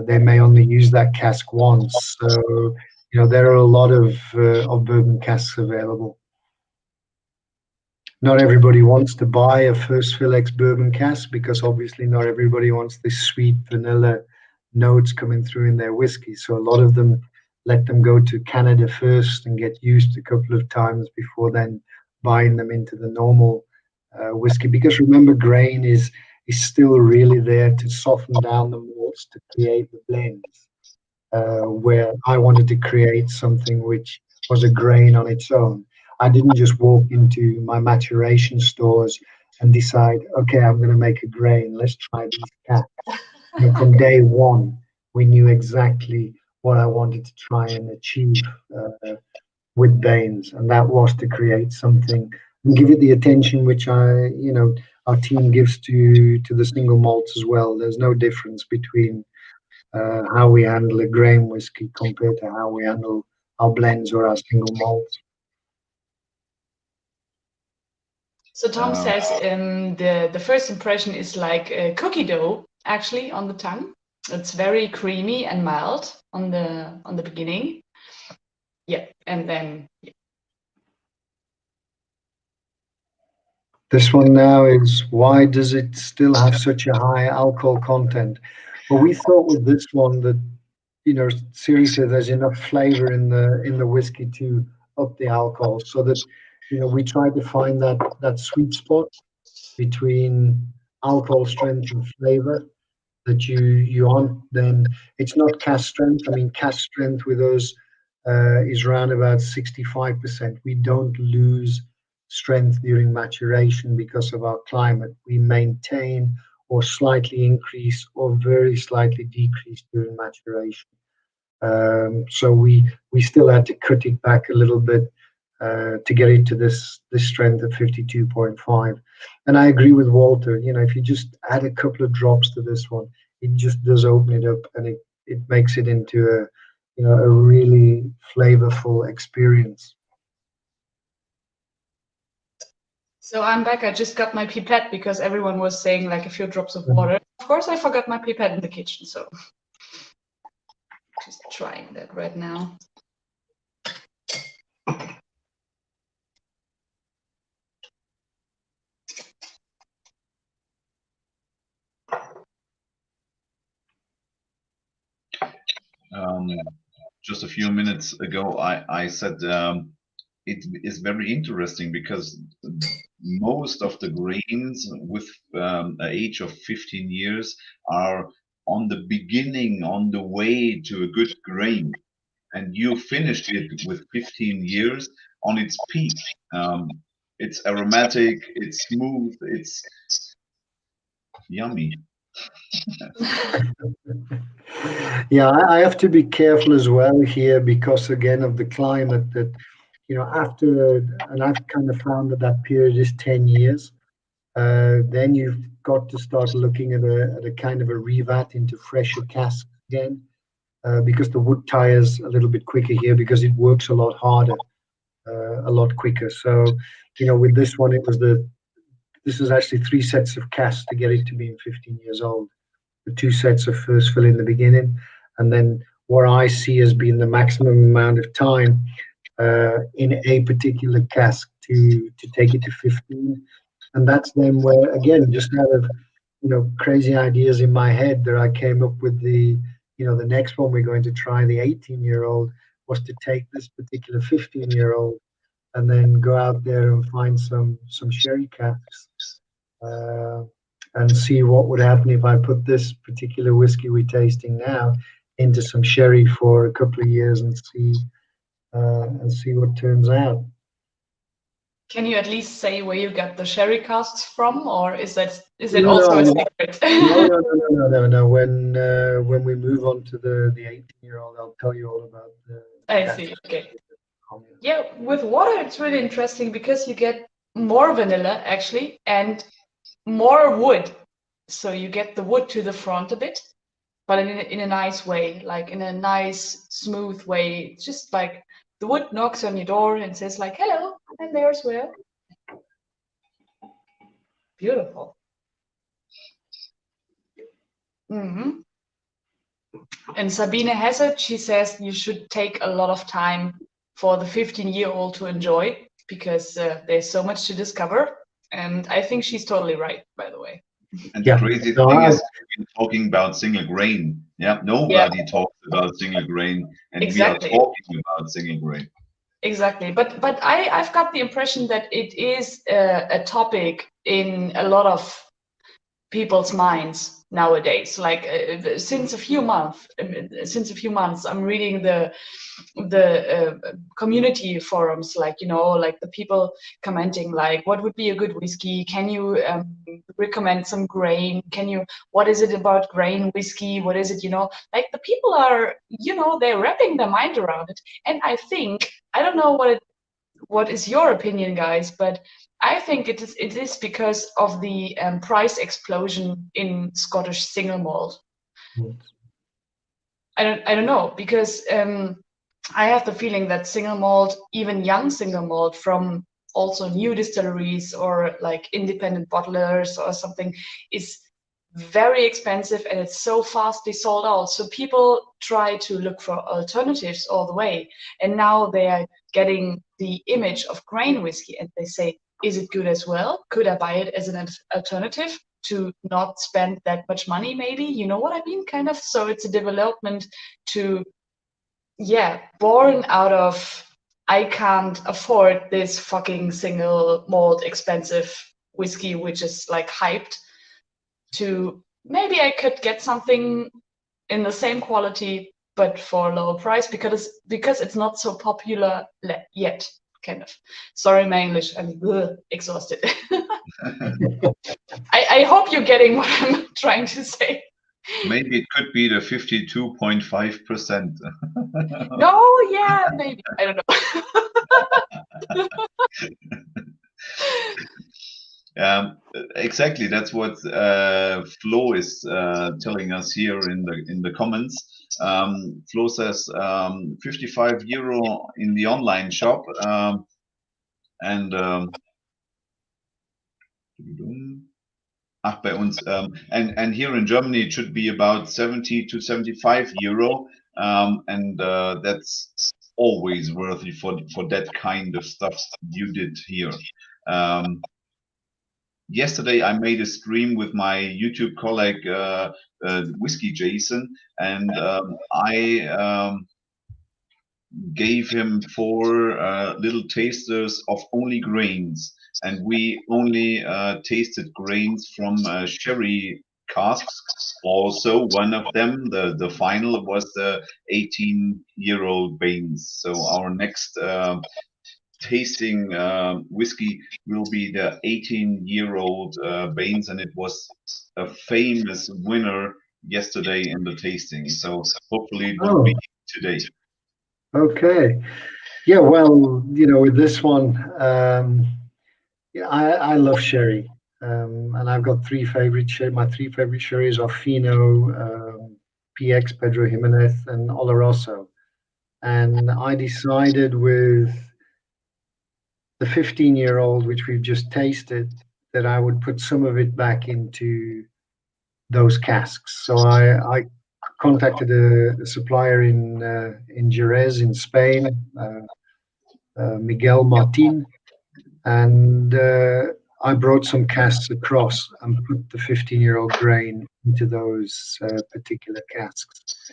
They may only use that cask once, so there are a lot of bourbon casks available. Not everybody wants to buy a first fill ex bourbon cask, because obviously not everybody wants this sweet vanilla notes coming through in their whiskey. So a lot of them let them go to Canada first and get used a couple of times before then buying them into the normal whiskey. Because remember, grain is still really there to soften down the malts to create the blends. Where I wanted to create something which was a grain on its own. I didn't just walk into my maturation stores and decide, okay, I'm going to make a grain. Let's try these casks. From day one, we knew exactly what I wanted to try and achieve with Bains, and that was to create something and give it the attention which our team gives to the single malts as well. There's no difference between how we handle a grain whiskey compared to how we handle our blends or our single malts. So Tom says the first impression is like a cookie dough, actually, on the tongue. It's very creamy and mild on the beginning. Yeah, and then. Yeah. This one now is, why does it still have such a high alcohol content? Well, we thought with this one that seriously, there's enough flavor in the whiskey to up the alcohol, so that we try to find that sweet spot between alcohol strength and flavor that you want. Then it's not cask strength. I mean, cask strength with us is around about 65%. We don't lose strength during maturation because of our climate. We maintain or slightly increase or very slightly decrease during maturation. So we still had to cut it back a little bit to get it to this strength of 52.5. And I agree with Walter. If you just add a couple of drops to this one, it just does open it up, and it makes it into a really flavorful experience. So I'm back. I just got my pipette because everyone was saying like a few drops of water. Of course, I forgot my pipette in the kitchen, so just trying that right now. Just a few minutes ago, I said it is very interesting because most of the grains with an age of 15 years are on the way to a good grain, and you finished it with 15 years on its peak. It's aromatic, it's smooth, it's yummy. Yeah, I have to be careful as well here because again of the climate that after, and I've kind of found that period is 10 years. Then you've got to start looking at a kind of a revat into fresher casks again, because the wood tires a little bit quicker here because it works a lot harder, a lot quicker. So with this one, this is actually 3 sets of casks to get it to being 15 years old. The 2 sets of first fill in the beginning, and then what I see as being the maximum amount of time in a particular cask to take it to 15. And that's then where, again, just out of crazy ideas in my head, that I came up with the next one we're going to try, the 18-year-old, was to take this particular 15-year-old and then go out there and find some sherry casks. And see what would happen if I put this particular whiskey we're tasting now into some sherry for a couple of years and see what turns out. Can you at least say where you got the sherry casks from, or is it also a secret? No. When we move on to the 18-year-old, I'll tell you all about the. I see. Okay. Yeah, with water it's really interesting because you get more vanilla actually and more wood. So you get the wood to the front a bit, but in a nice way, like in a nice, smooth way. It's just like the wood knocks on your door and says like, hello, I'm there as well. Beautiful. Mm-hmm. And Sabine has it. She says you should take a lot of time for the 15-year-old to enjoy because there's so much to discover. And I think she's totally right, by the way. And the crazy thing is, we're talking about single grain. Yeah, nobody talks about single grain, and exactly. We are talking about single grain. Exactly, but I've got the impression that it is a topic in a lot of people's minds nowadays. Like since a few months, I'm reading the community forums, like like the people commenting like, what would be a good whiskey? Can you recommend some grain? What is it about grain whiskey? What is it? Like the people are, they're wrapping their mind around it, and I think, I don't know what is your opinion, guys, but I think it is because of the price explosion in Scottish single malt. I don't know, because I have the feeling that single malt, even young single malt from also new distilleries or like independent bottlers or something, is very expensive and it's so fastly sold out. So people try to look for alternatives all the way. And now they are getting the image of grain whiskey and they say, is it good as well? Could I buy it as an alternative to not spend that much money maybe? You know what I mean? Kind of. So it's a development to, born out of I can't afford this fucking single malt expensive whiskey, which is like hyped, to maybe I could get something in the same quality but for a lower price because it's not so popular yet. Kind of. Sorry, my English. I'm exhausted. I hope you're getting what I'm trying to say. Maybe it could be the 52.5%. No, yeah, maybe. I don't know. Exactly, that's what Flo is telling us here in the comments. Flo says €55 in the online shop, and bei uns, and here in Germany it should be about 70 to €75, and that's always worthy for that kind of stuff you did here. Yesterday I made a stream with my YouTube colleague Whiskey Jason, and I gave him 4 little tasters of only grains, and we only tasted grains from sherry casks. Also, one of them, the final, was the 18-year-old Bains. So our next tasting whiskey will be the 18-year-old Bains, and it was a famous winner yesterday in the tasting. So hopefully it will be today. Okay. Yeah, well, with this one, yeah, I love sherry, and I've got 3 favorite sherry. My 3 favorite sherries are Fino, PX, Pedro Jimenez, and Oloroso. And I decided with the 15-year-old, which we've just tasted, that I would put some of it back into those casks. So I contacted a supplier in Jerez in Spain, Miguel Martin, and I brought some casks across and put the 15-year-old grain into those particular casks.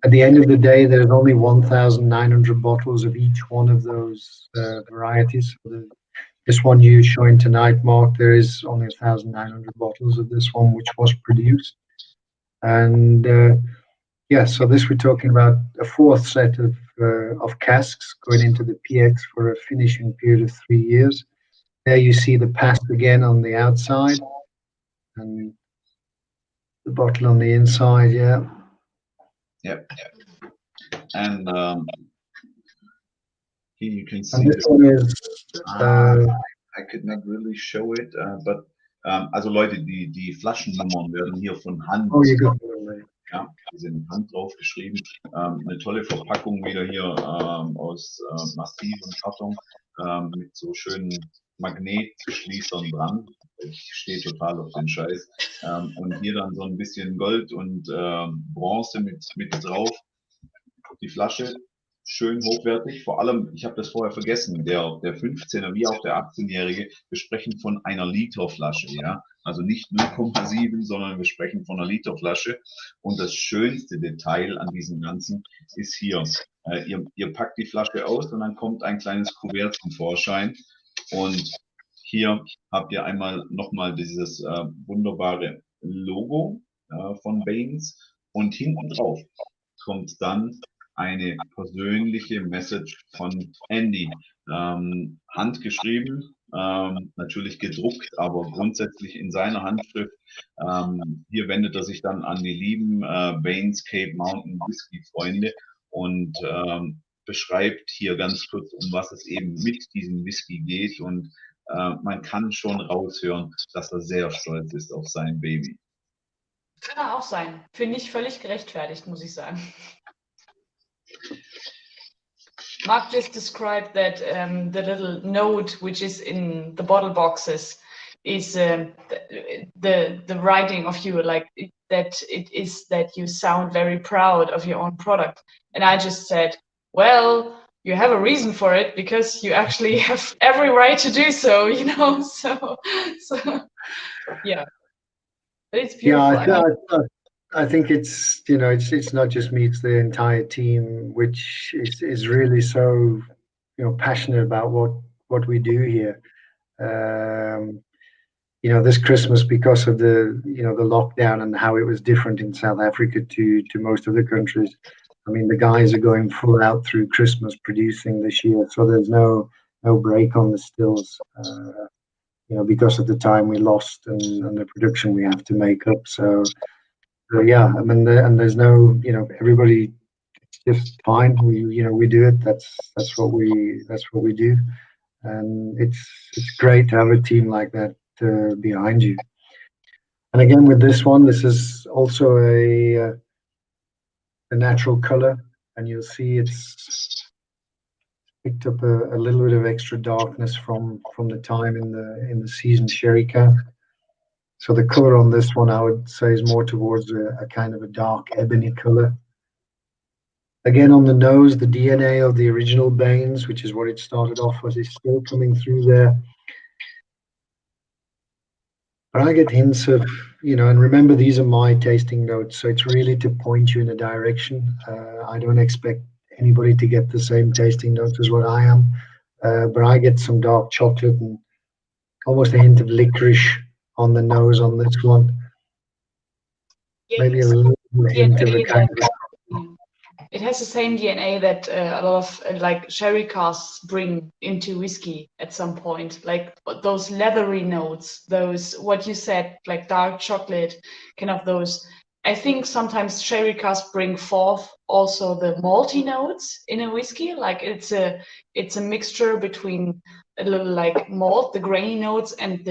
At the end of the day, there's only 1,900 bottles of each one of those varieties. So this one you're showing tonight, Mark, there is only 1,900 bottles of this one which was produced. And yeah, so this we're talking about a 4th set of casks going into the PX for a finishing period of 3 years. There you see the past again on the outside and the bottle on the inside. Yeah. Yep. And here you can see. And this one is. I could not really show it, but also Leute, die Flaschennummern werden hier von Hand. Oh, you got ja, die sind Hand drauf geschrieben. Eine tolle Verpackung wieder hier aus massivem Karton mit so schönen Magnetschließern dran. Ich stehe total auf den Scheiß. Und hier dann so ein bisschen Gold und Bronze mit drauf. Die Flasche schön hochwertig. Vor allem, ich habe das vorher vergessen, der 15er wie auch der 18-Jährige, wir sprechen von einer Literflasche, ja. Also nicht 0,7, sondern wir sprechen von einer Literflasche. Und das schönste Detail an diesem Ganzen ist hier. Ihr packt die Flasche aus und dann kommt ein kleines Kuvert zum Vorschein. Und hier habt ihr einmal nochmal dieses wunderbare Logo von Bains. Und hinten drauf kommt dann eine persönliche Message von Andy. Handgeschrieben, natürlich gedruckt, aber grundsätzlich in seiner Handschrift. Hier wendet er sich dann an die lieben Bains Cape Mountain Whisky Freunde und beschreibt hier ganz kurz, um was es eben mit diesem Whisky geht. Und man kann schon raushören, dass er sehr stolz ist auf sein Baby. Kann er auch sein. Finde ich völlig gerechtfertigt, muss ich sagen. Mark just described that the little note which is in the bottle boxes is the writing of you, like that it is that you sound very proud of your own product. And I just said, well, you have a reason for it because you actually have every right to do so, you know. So yeah, but it's beautiful. Yeah, I think it's it's not just me, it's the entire team, which is really so passionate about what we do here. This Christmas, because of the lockdown and how it was different in South Africa to most other countries. I mean, the guys are going full out through Christmas producing this year, so there's no break on the stills. Because of the time we lost and the production we have to make up. So yeah, I mean, and there's no, everybody, it's just fine. We do it. That's what we do, and it's great to have a team like that behind you. And again, with this one, this is also a natural color, and you'll see it's picked up a little bit of extra darkness from the time in the seasoned sherry cask. So the color on this one, I would say, is more towards a kind of a dark ebony color. Again, on the nose, the DNA of the original Bains, which is what it started off with, is still coming through there. But I get hints of, and remember, these are my tasting notes, so it's really to point you in a direction. I don't expect anybody to get the same tasting notes as what I am, but I get some dark chocolate and almost a hint of licorice on the nose on this one. Yes. Maybe a little hint of a kind of. It has the same DNA that a lot of like sherry casks bring into whiskey at some point, like those leathery notes, those what you said, like dark chocolate, kind of those. I think sometimes sherry casks bring forth also the malty notes in a whiskey, like it's a mixture between a little like malt, the grainy notes, and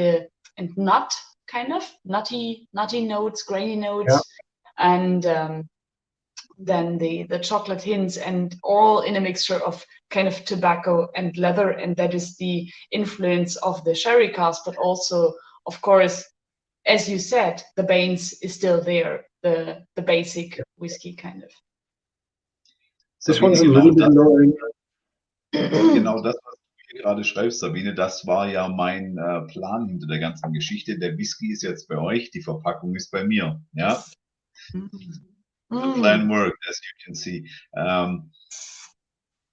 nut, kind of nutty notes, grainy notes, yeah. And then the chocolate hints, and all in a mixture of kind of tobacco and leather, and that is the influence of the sherry cask. But also, of course, as you said, the Bains is still there, the basic whiskey kind of. This one's a little bit lower. Genau das, was du hier gerade schreibst, Sabine, das war ja mein Plan hinter der ganzen Geschichte. Der Whisky ist jetzt bei euch, die Verpackung ist bei mir, ja? The plan worked, as you can see.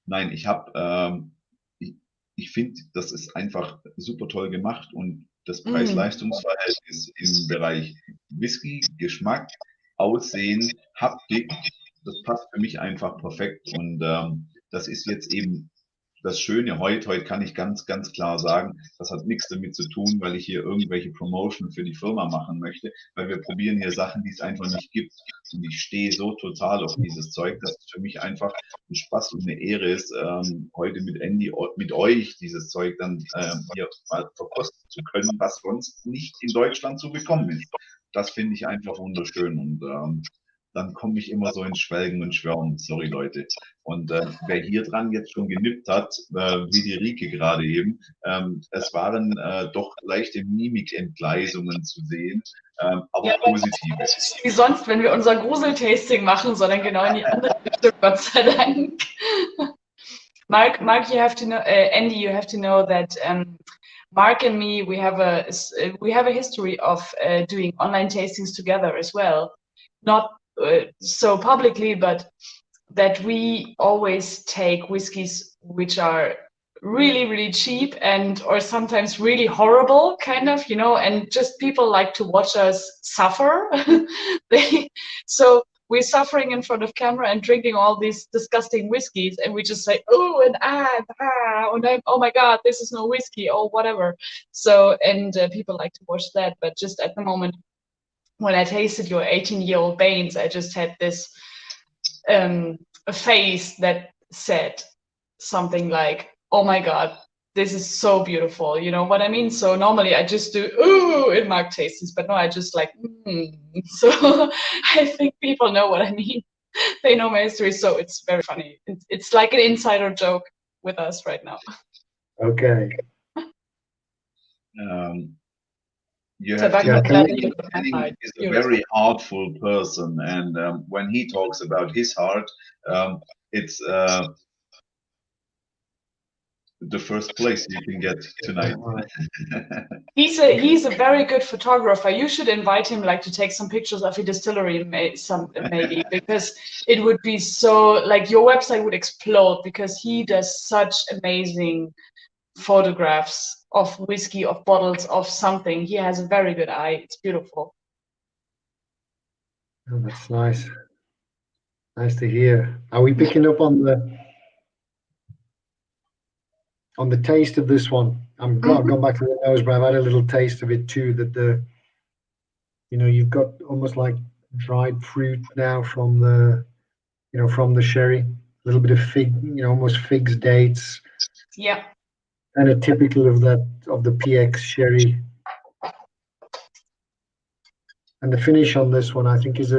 Nein, ich finde, das ist einfach super toll gemacht, und das Preis-Leistungs-Verhältnis im Bereich Whisky, Geschmack, Aussehen, Haptik, das passt für mich einfach perfekt, und das ist jetzt eben das Schöne heute kann ich ganz, ganz klar sagen, das hat nichts damit zu tun, weil ich hier irgendwelche Promotion für die Firma machen möchte, weil wir probieren hier Sachen, die es einfach nicht gibt. Und ich stehe so total auf dieses Zeug, dass es für mich einfach ein Spaß und eine Ehre ist, heute mit Andy, mit euch dieses Zeug dann hier mal verkosten zu können, was sonst nicht in Deutschland zu bekommen ist. Das finde ich einfach wunderschön, und dann komme ich immer so ins Schwelgen und Schwärmen. Sorry, Leute. Und wer hier dran jetzt schon genippt hat, wie die Rieke gerade eben, es waren doch leichte Mimikentgleisungen zu sehen, aber ja, positive. Wie sonst, wenn wir unser Grusel-Tasting machen, sondern genau in die andere Richtung, Gott sei Dank. Mark, you have to know, Andy, you have to know that Mark and me, we have a history of doing online tastings together as well. Not so publicly, but that we always take whiskies which are really, really cheap or sometimes really horrible, kind of, and just people like to watch us suffer. So we're suffering in front of camera and drinking all these disgusting whiskeys, and we just say, oh, and oh my God, this is no whiskey, or whatever. So, and people like to watch that, but just at the moment, when I tasted your 18-year-old Bains, I just had this a face that said something like, oh my God, this is so beautiful. You know what I mean? So normally I just do, ooh, in Mark tastings, but no, I just like, So I think people know what I mean. They know my history, so it's very funny. It's like an insider joke with us right now. Okay. You have to is a very heartful person, and when he talks about his heart, it's the first place you can get tonight. He's a very good photographer. You should invite him, like, to take some pictures of your distillery, maybe, because it would be so, like, your website would explode, because he does such amazing photographs of whiskey, of bottles, of something. He has a very good eye. It's beautiful. Oh, that's nice. Nice to hear. Are we picking up on the taste of this one? I've gone back to the nose, but I've had a little taste of it too. That you've got almost like dried fruit now from the sherry. A little bit of fig, almost figs, dates. Yeah. And a typical of the PX sherry. And the finish on this one, I think, it's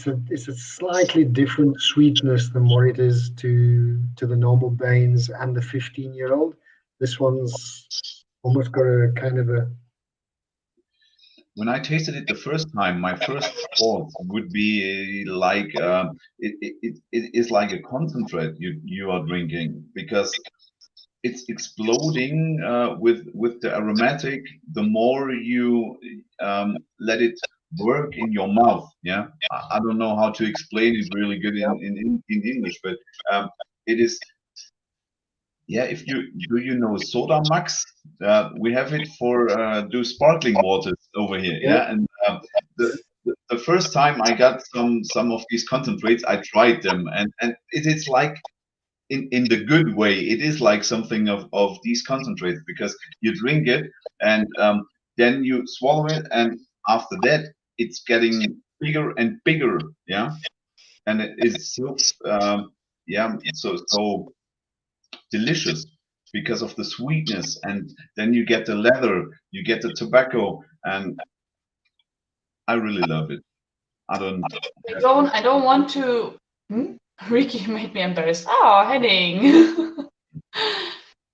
a slightly different sweetness than what it is to the normal Bains and the 15-year-old. This one's almost got a kind of a. When I tasted it the first time, my first thought would be like it is like a concentrate you are drinking, because it's exploding with the aromatic. The more you let it work in your mouth, yeah. I don't know how to explain it really good in English, but it is. Yeah, if you know Soda Max, we have it for do sparkling waters over here. Yeah, and the first time I got some of these concentrates, I tried them, and it is like in the good way. It is like something of these concentrates, because you drink it and then you swallow it, and after that it's getting bigger and bigger. Yeah, and it is so so delicious because of the sweetness, and then you get the leather, you get the tobacco, and I really love it. I don't want to. Rieke made me embarrassed. Oh, Henning.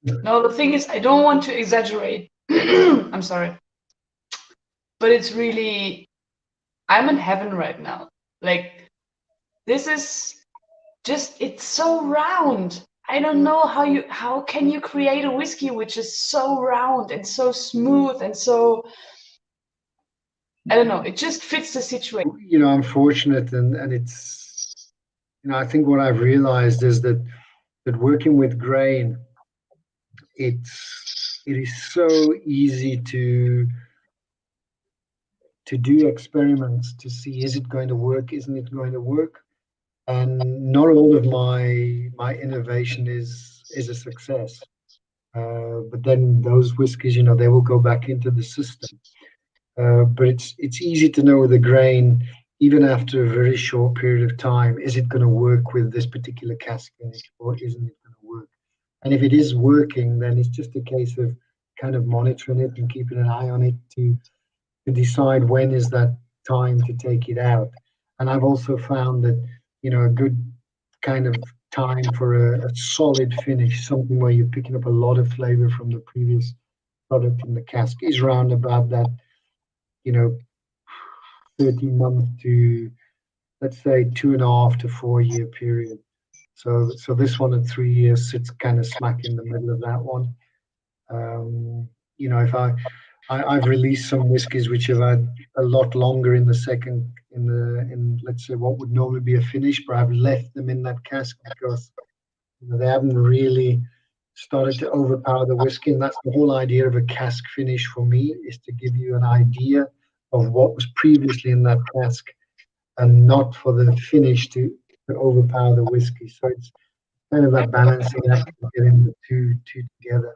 No, the thing is, I don't want to exaggerate. I'm sorry, but it's really, I'm in heaven right now. Like, this is just, it's so round. I don't know how can you create a whiskey which is so round and so smooth and so, I don't know, it just fits the situation. I'm fortunate, and it's, I think what I've realized is that working with grain, it is so easy to do experiments to see, is it going to work, isn't it going to work? And not all of my innovation is a success. But then those whiskies, they will go back into the system. But it's easy to know with the grain, even after a very short period of time, is it going to work with this particular cask finish, or isn't it going to work? And if it is working, then it's just a case of kind of monitoring it and keeping an eye on it to decide when is that time to take it out. And I've also found that, a good kind of time for a solid finish, something where you're picking up a lot of flavor from the previous product in the cask, is around about that, 13-month to, let's say, 2.5 to 4 year period. So this one at 3 years sits kind of smack in the middle of that one. If I've released some whiskies which have had a lot longer in let's say what would normally be a finish, but I've left them in that cask because they haven't really started to overpower the whiskey. And that's the whole idea of a cask finish for me, is to give you an idea of what was previously in that cask, and not for the finish to overpower the whiskey. So it's kind of that balancing act of getting the two together.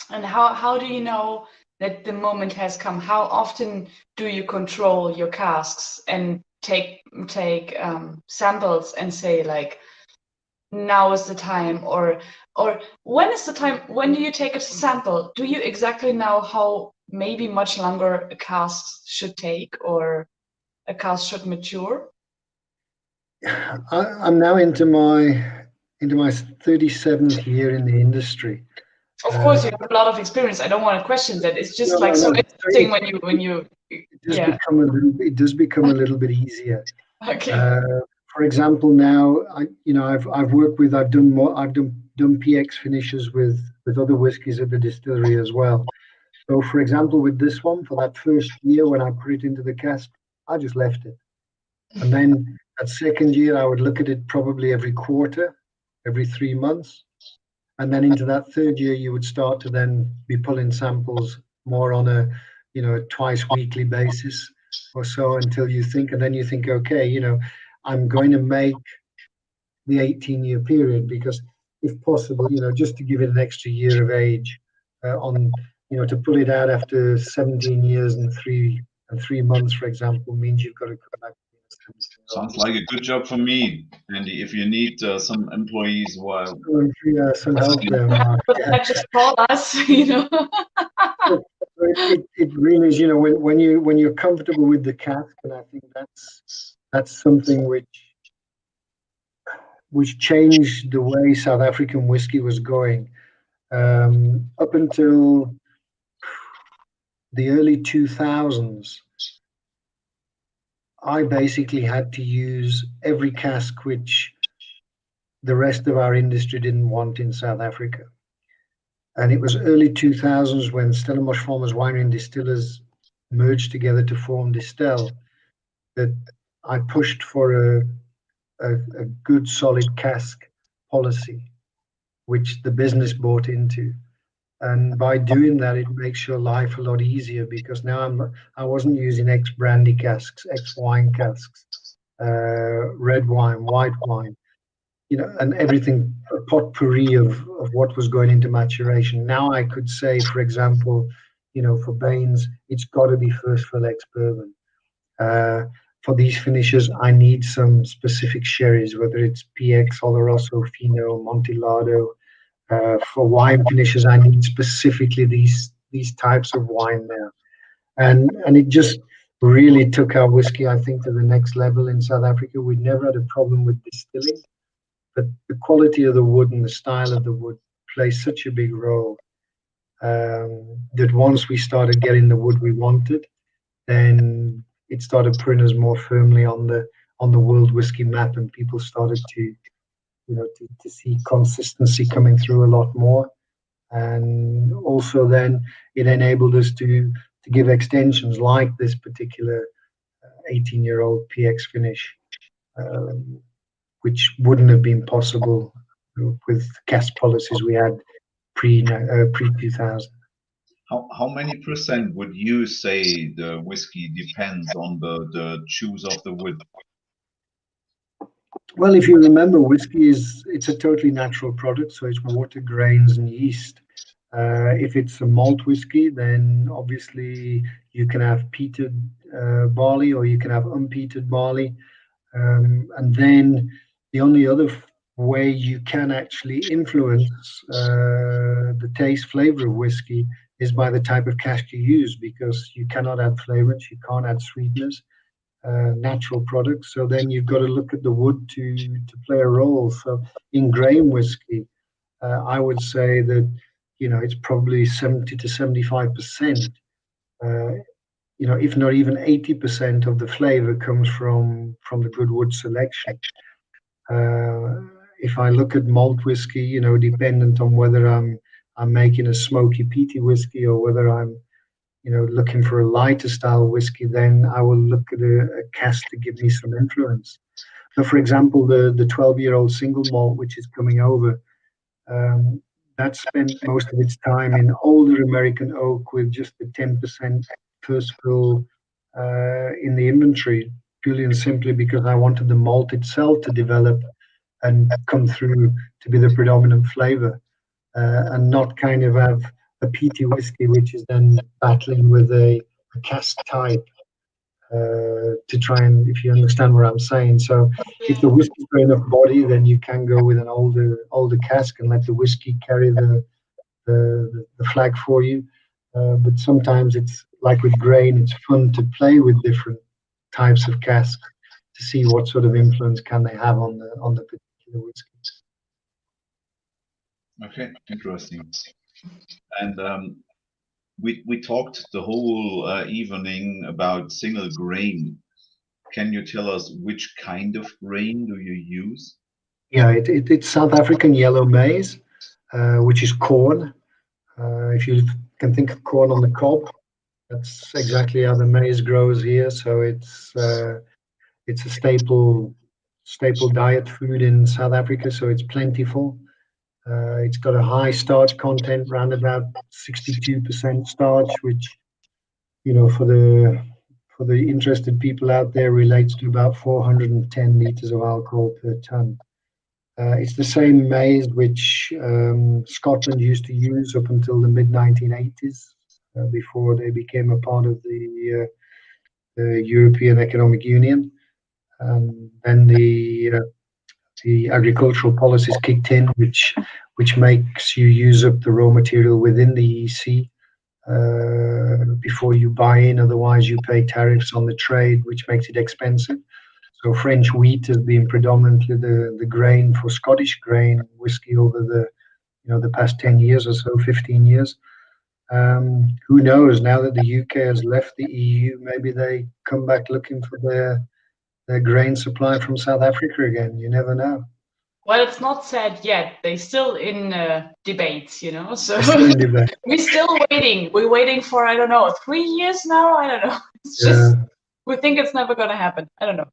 And how do you know that the moment has come? How often do you control your casks and take samples and say, like, now is the time, or when is the time? When do you take a sample? Do you exactly know how maybe much longer a cask should take, or a cask should mature? I'm now into my 37th year in the industry. Of course, you have a lot of experience. I don't want to question that. It's just so interesting when you. It does become a little bit easier. Okay. For example, now I've worked with, I've done done PX finishes with other whiskies at the distillery as well. So, for example, with this one, for that first year when I put it into the cask, I just left it. And then that second year, I would look at it probably every quarter, every 3 months. And then into that third year, you would start to then be pulling samples more on a, twice weekly basis or so until you think, and then you think, okay, I'm going to make the 18-year period because if possible, just to give it an extra year of age to pull it out after 17 years and 3 months, for example, means you've got to come back. Sounds like a good job for me, Andy. If you need some employees, well, some help there, Mark. Yeah. Just call us, It really is, when you're comfortable with the cask, and I think that's something which changed the way South African whiskey was going. Up until the early 2000s, I basically had to use every cask which the rest of our industry didn't want in South Africa. And it was early 2000s when Stellenbosch Farmers Winery and Distillers merged together to form Distel that I pushed for a good solid cask policy, which the business bought into. And by doing that, it makes your life a lot easier because now I wasn't using ex brandy casks, ex wine casks, red wine, white wine, and everything, a potpourri of what was going into maturation. Now I could say, for example, for Bains, it's got to be first fill ex bourbon. For these finishes, I need some specific sherries, whether it's PX, Oloroso, Fino, Montilado. For wine finishes, I need specifically these types of wine now, and it just really took our whiskey, I think, to the next level in South Africa. We never had a problem with distilling, but the quality of the wood and the style of the wood plays such a big role that once we started getting the wood we wanted, then it started putting us more firmly on the world whiskey map, and people started to see consistency coming through a lot more. And also then it enabled us to give extensions like this particular 18-year-old PX finish, which wouldn't have been possible with cask policies we had pre-2000. How many % would you say the whiskey depends on the choose of the wood? Well, if you remember, whiskey it's a totally natural product, so it's water, grains, and yeast. If it's a malt whiskey, then obviously you can have peated barley or you can have unpeated barley. And then the only other way you can actually influence the taste flavor of whiskey is by the type of cask you use, because you cannot add flavorants, you can't add sweeteners. Natural products, so then you've got to look at the wood to play a role. So in grain whiskey, I would say that it's probably 70 to 75%, if not even 80% of the flavor comes from the good wood selection. If I look at malt whiskey, dependent on whether I'm making a smoky peaty whiskey or whether I'm looking for a lighter style whiskey, then I will look at a cask to give me some influence. So, for example, the 12-year-old single malt, which is coming over, that spent most of its time in older American oak with just the 10% first fill in the inventory, purely and simply because I wanted the malt itself to develop and come through to be the predominant flavor, and not kind of have a peaty whiskey, which is then battling with a cask type to try and, if you understand what I'm saying. So if the whiskey's got enough body, then you can go with an older cask and let the whiskey carry the flag for you. But sometimes it's like with grain, it's fun to play with different types of casks to see what sort of influence can they have on the particular whiskey. Okay, interesting. And we talked the whole evening about single grain. Can you tell us which kind of grain do you use? Yeah, it's South African yellow maize. which is corn. If you can think of corn on the cob, that's exactly how the maize grows here. So it's a staple diet food in South Africa. So it's plentiful. It's got a high starch content, around about 62% starch, which, for the interested people out there, relates to about 410 liters of alcohol per ton. It's the same maize which Scotland used to use up until the mid-1980s, before they became a part of the European Economic Union. And then the agricultural policies kicked in, which makes you use up the raw material within the EEC before you buy in. Otherwise, you pay tariffs on the trade, which makes it expensive. So French wheat has been predominantly the grain for Scottish grain whiskey over the past 10 years or so, 15 years. Who knows? Now that the UK has left the EU, maybe they come back looking for their grain supply from South Africa again. You never know. Well, it's not said yet. They're still in debates, So Still in debate. we're still waiting. We're waiting for, I don't know, 3 years now. I don't know. It's Yeah. just we think it's never going to happen. I don't know.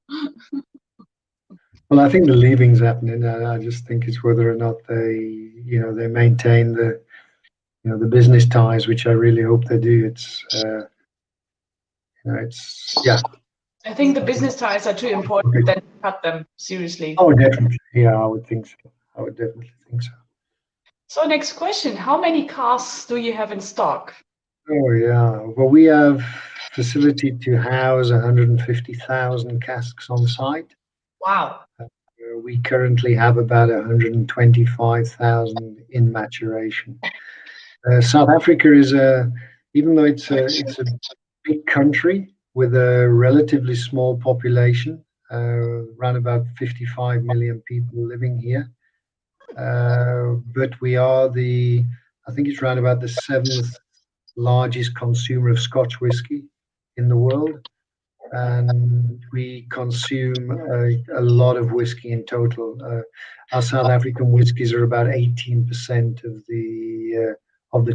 Well, I think the leaving's happening. I just think it's whether or not they maintain the business ties, which I really hope they do. Yeah. I think the business ties are too important than to cut them, seriously. Oh, definitely. Yeah, I would think so. I would definitely think so. So next question, how many casks do you have in stock? Oh, yeah. Well, we have facility to house 150,000 casks on site. Wow. We currently have about 125,000 in maturation. South Africa is even though it's a big country with a relatively small population, around about 55 million people living here. But we are I think it's around about the 7th largest consumer of Scotch whisky in the world. And we consume a lot of whiskey in total. Our South African whiskies are about 18% of the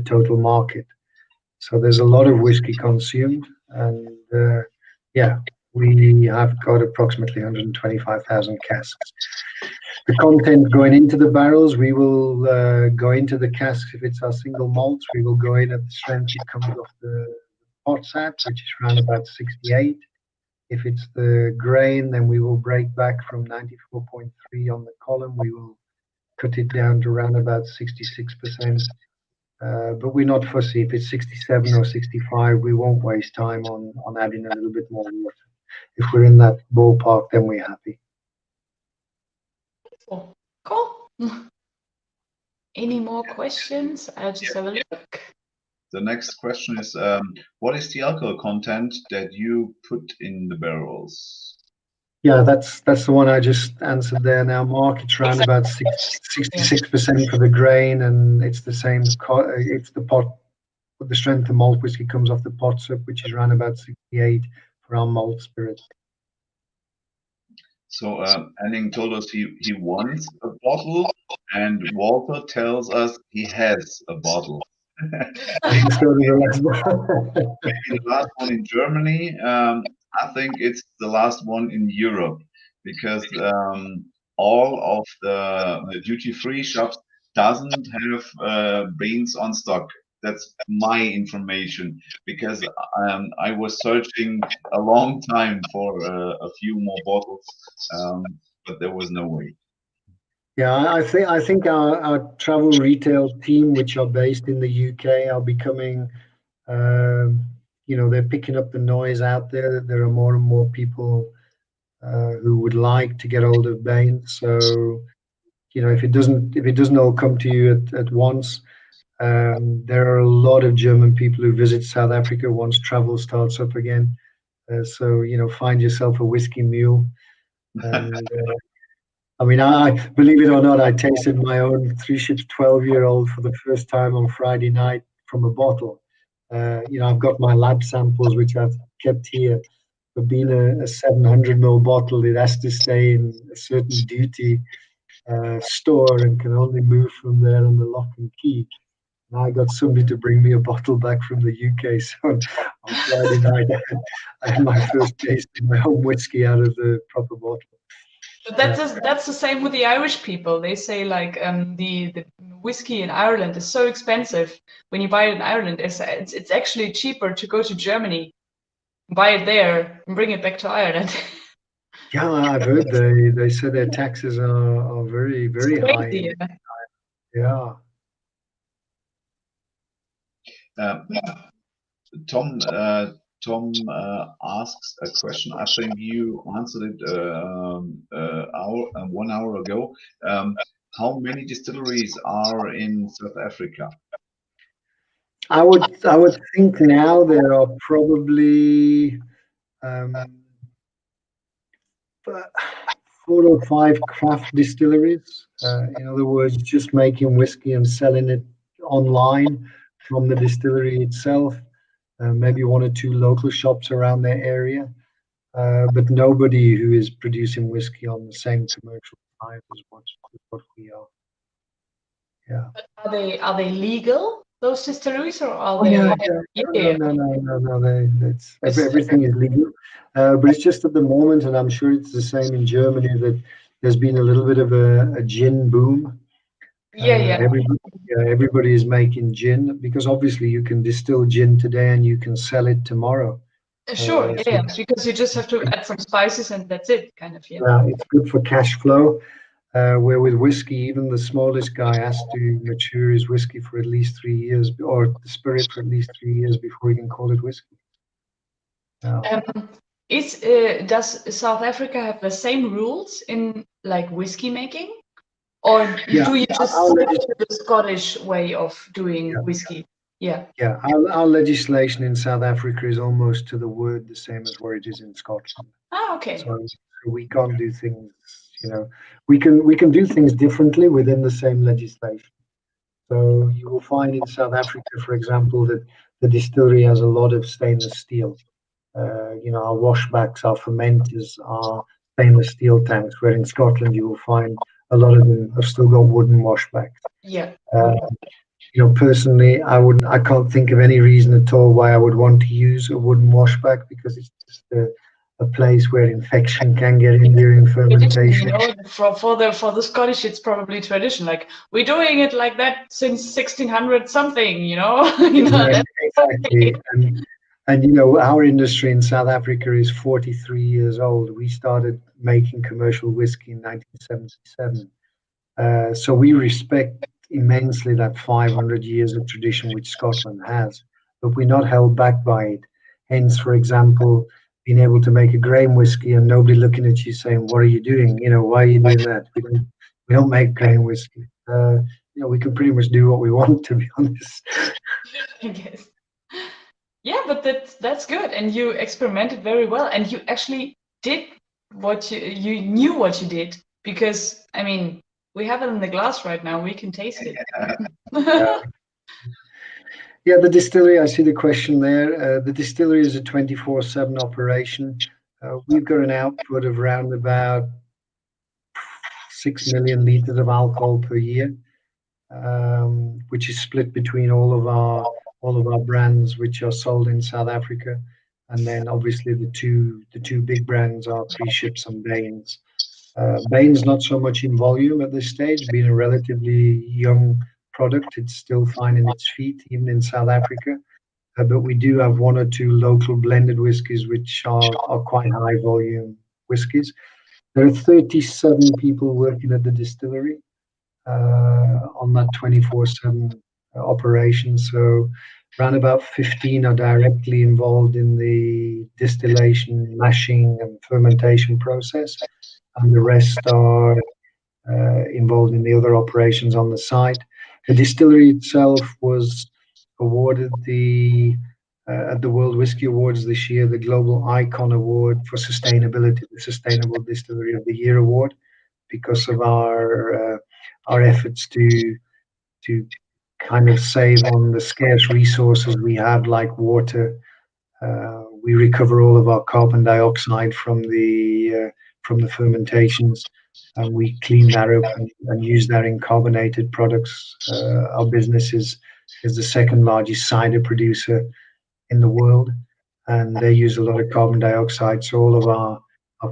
total market. So there's a lot of whiskey consumed, and we have got approximately 125,000 casks. The content going into the barrels, we will go into the casks if it's our single malts. We will go in at the strength it comes off the pots at, which is around about 68. If it's the grain, then we will break back from 94.3 on the column. We will cut it down to around about 66%. But we're not fussy. If it's 67 or 65, we won't waste time on adding a little bit more water. If we're in that ballpark, then we're happy. Cool. Any more questions? I'll just have a look. The next question is, what is the alcohol content that you put in the barrels? Yeah, that's the one I just answered there now, Mark. It's around about 66% for the grain, and it's the same. It's the pot. The strength of malt whiskey comes off the pot sip, which is around about 68 for our malt spirit. So Henning told us he wants a bottle, and Walter tells us he has a bottle. Maybe the last one in Germany. I think it's the last one in Europe, because all of the duty-free shops doesn't have Bains on stock. That's my information, because I was searching a long time for a few more bottles, but there was no way. Yeah, I think our travel retail team, which are based in the UK, are becoming, they're picking up the noise out there. There are more and more people who would like to get hold of Bains. So, if it doesn't all come to you at once, there are a lot of German people who visit South Africa once travel starts up again. So, find yourself a whiskey mule. And, I mean, I believe it or not, I tasted my own Three Ships 12-year-old for the first time on Friday night from a bottle. I've got my lab samples, which I've kept here. But being a 700 ml bottle, it has to stay in a certain duty. store and can only move from there on the lock and key. And I got somebody to bring me a bottle back from the UK. So on Friday night, I had my first taste of my own whiskey out of the proper bottle. But that's the same with the Irish people. They say like the whiskey in Ireland is so expensive. When you buy it in Ireland, it's actually cheaper to go to Germany, buy it there, and bring it back to Ireland. Yeah, I've heard they say their taxes are very, very high. Crazy, Yeah. Tom asks a question. I think you answered it 1 hour ago. How many distilleries are in South Africa? I would think now there are probably 4 or 5 craft distilleries. In other words, just making whiskey and selling it online from the distillery itself. Maybe 1 or 2 local shops around their area, but nobody who is producing whiskey on the same commercial side as what we are. Yeah. But are they legal, those distilleries, or are they? No. Everything is legal, but it's just at the moment, and I'm sure it's the same in Germany, that there's been a little bit of a gin boom. Everybody is making gin because obviously you can distill gin today and you can sell it tomorrow. Sure, because you just have to add some spices and that's it, kind of. It's good for cash flow. Where with whiskey, even the smallest guy has to mature his whiskey for at least 3 years, or the spirit for at least 3 years before he can call it whiskey. Does South Africa have the same rules in like whiskey making? Or do you just stick to the Scottish way of doing whiskey? Yeah. Our legislation in South Africa is almost to the word the same as where it is in Scotland. Okay. So we can't do things, we can do things differently within the same legislation. So you will find in South Africa, for example, that the distillery has a lot of stainless steel. Our washbacks, our fermenters are stainless steel tanks, where in Scotland you will find a lot of them have still got wooden washbacks. Yeah. Personally, I can't think of any reason at all why I would want to use a wooden washback, because it's just a place where infection can get in during fermentation. For the Scottish, it's probably tradition. Like, we're doing it like that since 1600 something. Exactly. And our industry in South Africa is 43 years old. We started making commercial whiskey in 1977. So we respect immensely that 500 years of tradition which Scotland has, but we're not held back by it. Hence, for example, being able to make a grain whiskey and nobody looking at you saying, "What are you doing? Why are you doing that?" We don't make grain whiskey. We can pretty much do what we want, to be honest. I guess. Yeah, but that's good, and you experimented very well, and you actually did what you knew what you did, because we have it in the glass right now. We can taste it. Yeah, the distillery, I see the question there. The distillery is a 24/7 operation. We've got an output of around about 6 million liters of alcohol per year, which is split between all of our brands which are sold in South Africa, and then obviously the two big brands are Pre-Ships and Bains. Bains not so much in volume at this stage, being a relatively young product. It's still finding its feet even in South Africa, but we do have 1 or 2 local blended whiskies which are quite high volume whiskies. There are 37 people working at the distillery on that 24/7 operation. So around about 15 are directly involved in the distillation, mashing and fermentation process, and the rest are involved in the other operations on the site. The distillery itself was awarded at the World Whiskey Awards this year, the Global Icon Award for Sustainability, the Sustainable Distillery of the Year Award, because of our efforts to kind of save on the scarce resources we have, like water. We recover all of our carbon dioxide from the from the fermentations. And we clean that up and use that in carbonated products. Our business is the second largest cider producer in the world, and they use a lot of carbon dioxide. So all of our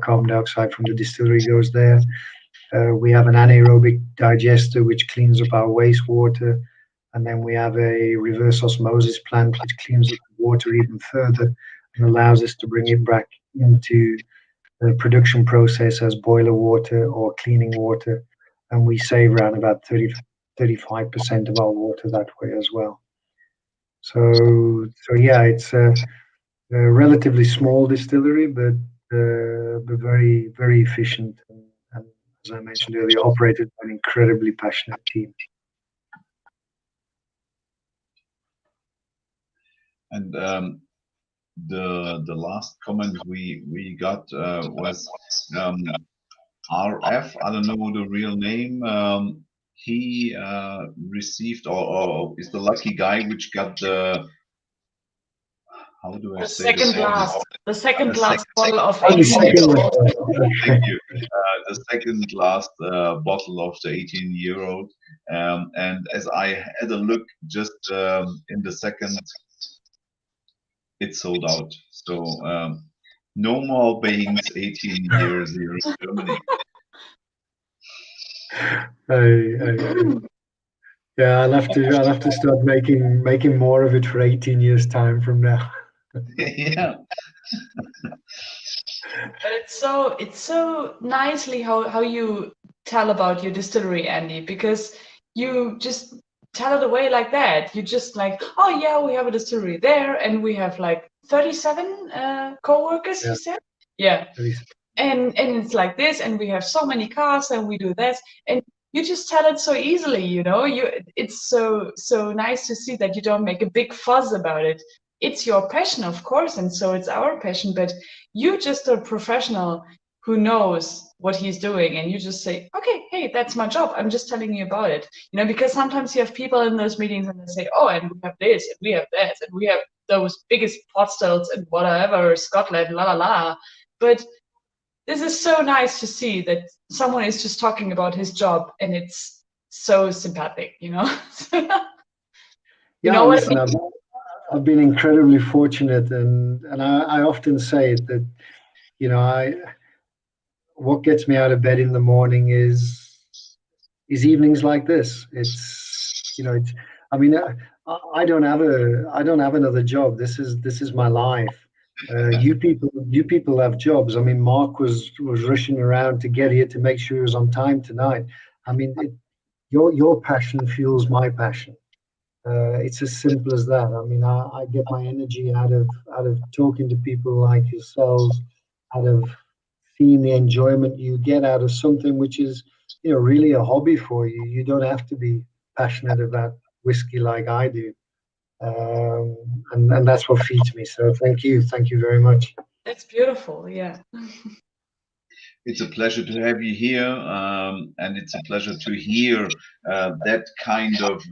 carbon dioxide from the distillery goes there. We have an anaerobic digester which cleans up our wastewater, and then we have a reverse osmosis plant which cleans up the water even further and allows us to bring it back into the production process as boiler water or cleaning water, and we save around about 35% of our water that way as well. So yeah, it's a relatively small distillery, but very, very efficient, and as I mentioned earlier, operated by an incredibly passionate team. And the last comment we got was RF. I don't know the real name. He received or is the lucky guy which got the, how do I say the second last bottle of Thank 18 you. €. The second last bottle of the 18-year-old. And as I had a look just in the second, it's sold out. So no more Bains 18 years here in Germany. Yeah, I'll have to start making more of it for 18 years time from now. Yeah. But it's so nicely how you tell about your distillery, Andy, because you just tell it away like that. You just like, oh yeah, we have a distillery there, and we have like 37 co-workers. Yeah. You said, yeah, 37. and it's like this, and we have so many cars, and we do this, and you just tell it so easily, you know. It's so nice to see that you don't make a big fuss about it. It's your passion, of course, and so it's our passion, but you're just a professional who knows what he's doing, and you just say, okay, hey, that's my job, I'm just telling you about it, you know, because sometimes you have people in those meetings and they say, oh, and we have this, and we have that, and we have those biggest pot stills and whatever, Scotland, la la la, but this is so nice to see that someone is just talking about his job, and it's so sympathetic, you know. You know what I mean? I've been incredibly fortunate, and I often say it that, you know, what gets me out of bed in the morning is evenings like this. It's, you know, it's, I mean, I don't have another job. This is my life. You people have jobs. I mean, Mark was rushing around to get here to make sure he was on time tonight. I mean, your passion fuels my passion. It's as simple as that. I mean, I get my energy out of talking to people like yourselves, out of seeing the enjoyment you get out of something which is, you know, really a hobby for you. You don't have to be passionate about whiskey like I do, and that's what feeds me. So thank you very much. That's beautiful. Yeah. It's a pleasure to have you here, and it's a pleasure to hear that kind of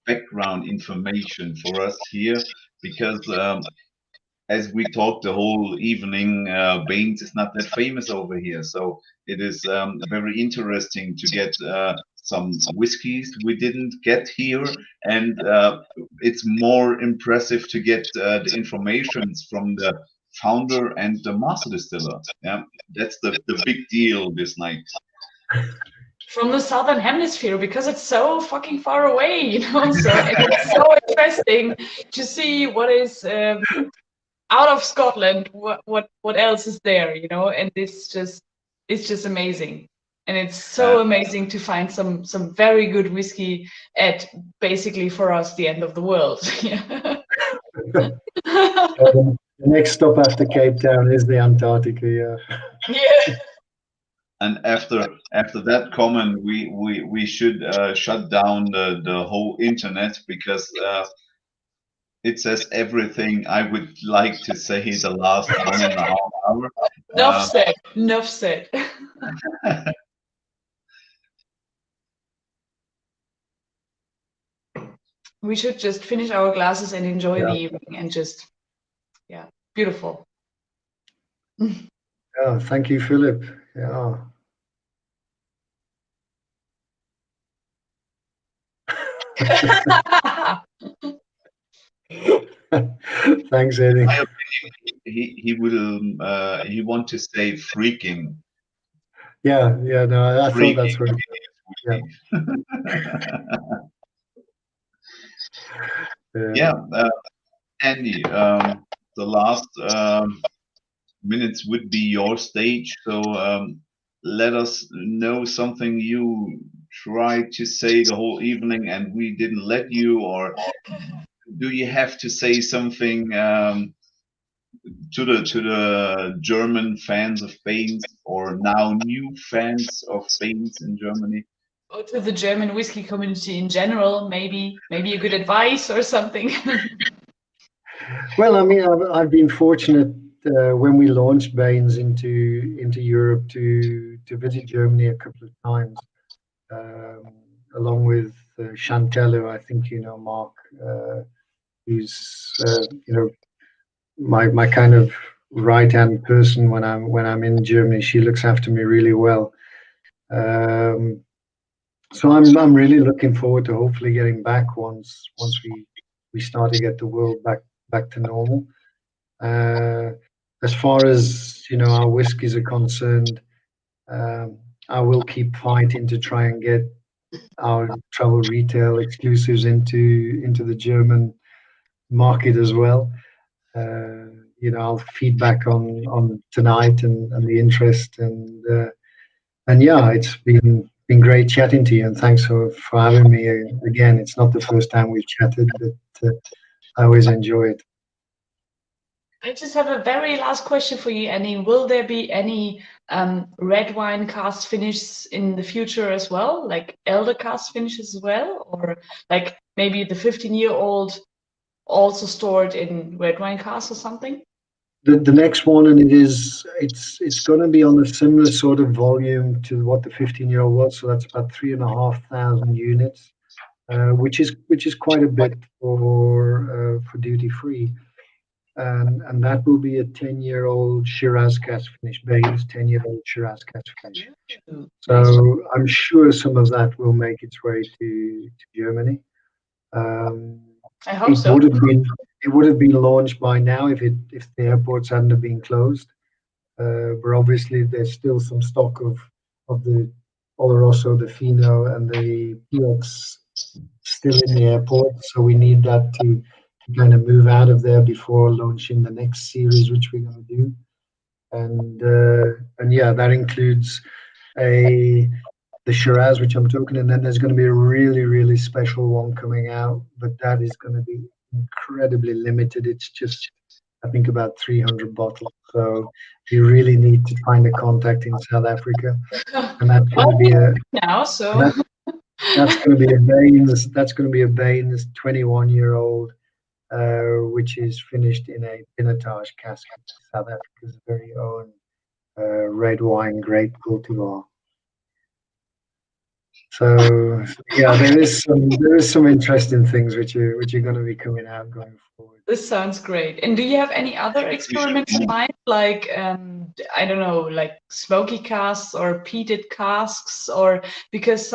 background information for us here, because as we talked the whole evening, Bains is not that famous over here, so it is very interesting to get some whiskies we didn't get here, and it's more impressive to get the informations from the founder and the master distiller. Yeah, that's the big deal this night. From the southern hemisphere, because it's so fucking far away, you know. So it's so interesting to see what is out of Scotland. What else is there, you know? And it's just amazing, and it's so amazing to find some very good whiskey at basically for us the end of the world. The next stop after Cape Town is the Antarctica. Yeah. Yeah. And after that comment, we should shut down the whole internet, because it says everything I would like to say the last 1.5 hours. Enough said. We should just finish our glasses and enjoy the evening, and just, yeah, beautiful. Yeah, thank you, Philip. Yeah. Thanks, Eddie. My opinion, he want to say freaking. Yeah, no, I thought that's what. Yeah. Yeah, Andy, the last minutes would be your stage. So let us know something you tried to say the whole evening and we didn't let you, or do you have to say something to the German fans of Bains, or now new fans of Bains in Germany? Or to the German whiskey community in general, maybe a good advice or something. Well, I mean, I've been fortunate when we launched Bains into Europe to visit Germany a couple of times, along with Chantal, who I think you know, Mark, who's you know, my kind of right hand person when I'm in Germany. She looks after me really well. So I'm really looking forward to hopefully getting back once we start to get the world back to normal. As far as you know, our whiskies are concerned, I will keep fighting to try and get our travel retail exclusives into the German market as well. You know, I'll feedback on tonight and the interest and yeah, it's been great chatting to you, and thanks for having me again. It's not the first time we've chatted, but I always enjoy it. I just have a very last question for you, Annie. Will there be any red wine cast finishes in the future as well, like elder cast finishes as well, or like maybe the 15-year-old also stored in red wine cask or something? The next one, and it's going to be on a similar sort of volume to what the 15-year-old was. So that's about 3,500 units, which is quite a bit for duty free. And that will be a 10-year-old Shiraz cask finish, Baines 10-year-old Shiraz cask finish. So I'm sure some of that will make its way to Germany. I hope so. It would have been launched by now if the airports hadn't have been closed. But obviously there's still some stock of the Oloroso, the Fino, and the PX still in the airport. So we need that to kind of move out of there before launching the next series, which we're going to do. And yeah, that includes the Shiraz, which I'm talking, and then there's going to be a really, really special one coming out, but that is going to be incredibly limited. It's just, I think, about 300 bottles. So you really need to find a contact in South Africa, and that's going to be now. So that's going to be a Baines. That's going to be a Baines 21-year-old, which is finished in a Pinotage cask, South Africa's very own red wine grape cultivar. So yeah, there is some interesting things which are going to be coming out going forward. This sounds great. And do you have any other experiments in mind, like I don't know, like smoky casks or peated casks, or because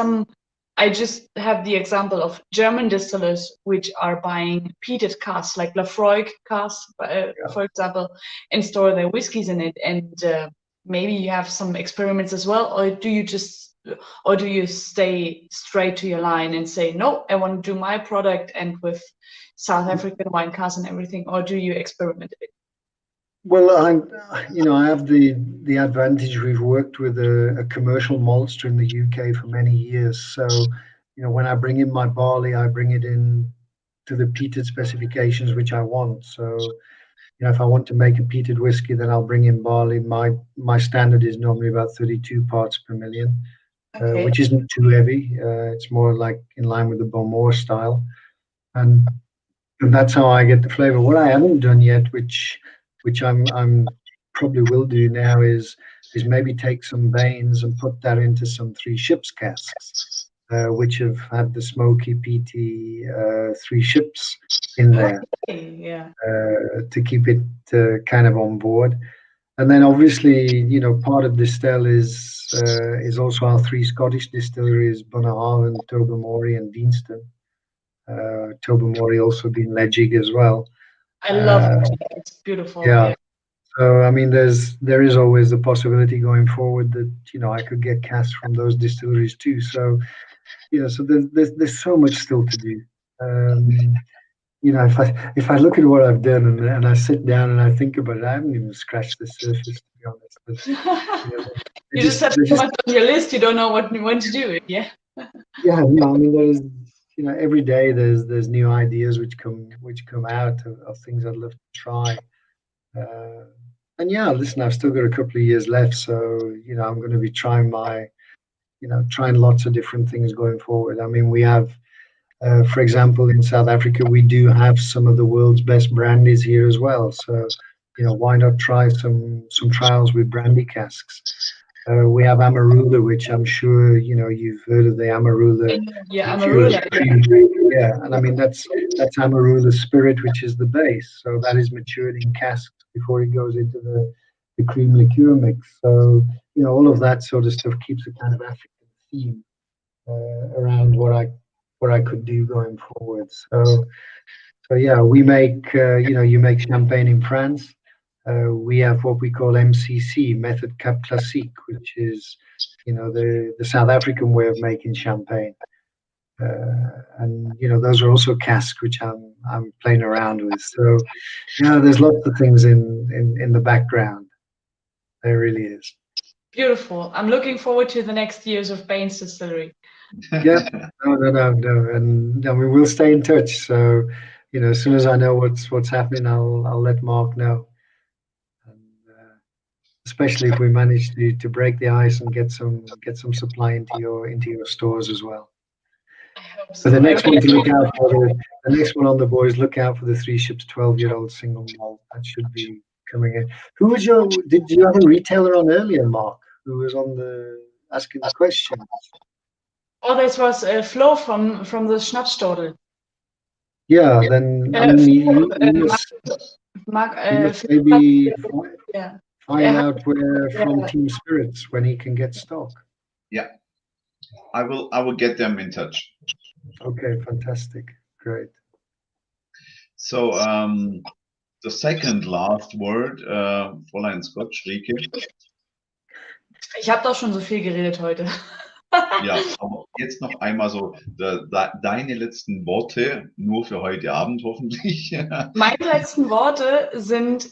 I just have the example of German distillers which are buying peated casks, like Lafroig casks, for example, and store their whiskies in it. And maybe you have some experiments as well, or do you stay straight to your line and say, no, I want to do my product and with South African wine casks and everything, or do you experiment a bit? Well, I have the advantage. We've worked with a commercial maltster in the UK for many years. So, when I bring in my barley, I bring it in to the peated specifications which I want. So, if I want to make a peated whiskey, then I'll bring in barley. My standard is normally about 32 parts per million, Okay. which isn't too heavy. It's more like in line with the Beaumont style, and that's how I get the flavor. What I haven't done yet, which I'm probably will do now, is maybe take some Baines and put that into some Three Ships casks, which have had the smoky peaty Three Ships in there, Okay, yeah. to keep it kind of on board. And then obviously, you know, part of Distel is also our three Scottish distilleries, Bunnahabhain, Tobermory, and Deanston. Tobermory also being Legic as well. I love it. It's beautiful. Yeah. So I mean, there is always the possibility going forward that, you know, I could get casks from those distilleries too. So so there's so much still to do. You know, if I look at what I've done and I sit down and I think about it, I haven't even scratched the surface, to be honest. But, you just have so much on your list, you don't know when to do it. Yeah. Yeah, no, I mean, there's every day there's new ideas which come out of things I'd love to try. And yeah, listen, I've still got a couple of years left, so I'm going to be trying trying lots of different things going forward. I mean, we have, for example, in South Africa, we do have some of the world's best brandies here as well. So, why not try some trials with brandy casks? We have Amarula, which I'm sure you've heard of the Amarula. Yeah, Amarula. Yeah, and I mean that's Amarula spirit, which is the base. So that is matured in casks before it goes into the cream liqueur mix. So all of that sort of stuff keeps a kind of African theme around what I could do going forward. So yeah, we make you make champagne in France. We have what we call MCC, Method Cap Classique, which is the South African way of making champagne. And those are also casks which I'm playing around with. So there's lots of things in the background. There really is. Beautiful. I'm looking forward to the next years of Bains Distillery. Yeah, no, and we will stay in touch. So as soon as I know what's happening, I'll let Mark know. And, especially if we manage to break the ice and get some supply into your stores as well. So the next one to look out for the next one on the board is look out for the Three Ships 12-year-old single malt. That should be coming in. Did you have a retailer on earlier, Mark, who was on asking the questions? Oh, this was Flo from the Schnapsstodel. Yeah, then I mean, you must maybe find out where from Team Spirits when he can get stock. Yeah, I will get them in touch. Okay, fantastic, great. So the second last word, Fräulein Scott, Rieke. Ich habe doch schon so viel geredet heute. Ja, aber jetzt noch einmal so deine letzten Worte, nur für heute Abend hoffentlich. Meine letzten Worte sind,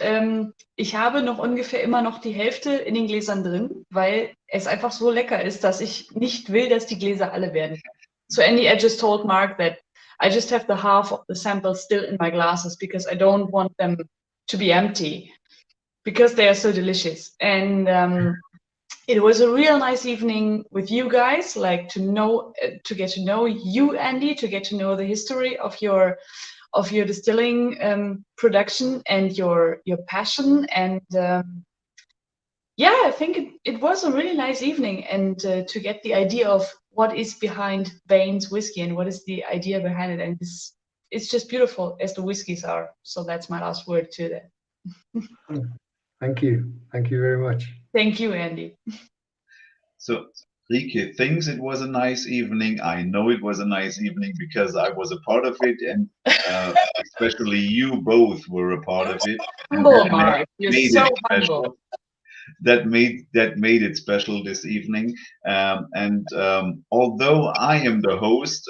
ich habe noch ungefähr immer noch die Hälfte in den Gläsern drin, weil es einfach so lecker ist, dass ich nicht will, dass die Gläser alle werden. So Andy, I just told Mark that I just have the half of the sample still in my glasses because I don't want them to be empty because they are so delicious. And it was a real nice evening with you guys, like to get to know you, Andy, to get to know the history of your distilling production and your passion. And yeah, I think it was a really nice evening, and to get the idea of what is behind Bains whiskey and what is the idea behind it. And it's just beautiful as the whiskeys are. So that's my last word to that. Thank you. Thank you very much. Thank you, Andy. So, Rieke thinks it was a nice evening. I know it was a nice evening because I was a part of it, and especially you both were a part of it. Humble, Mark. You're so humble. That made it special this evening. And although I am the host,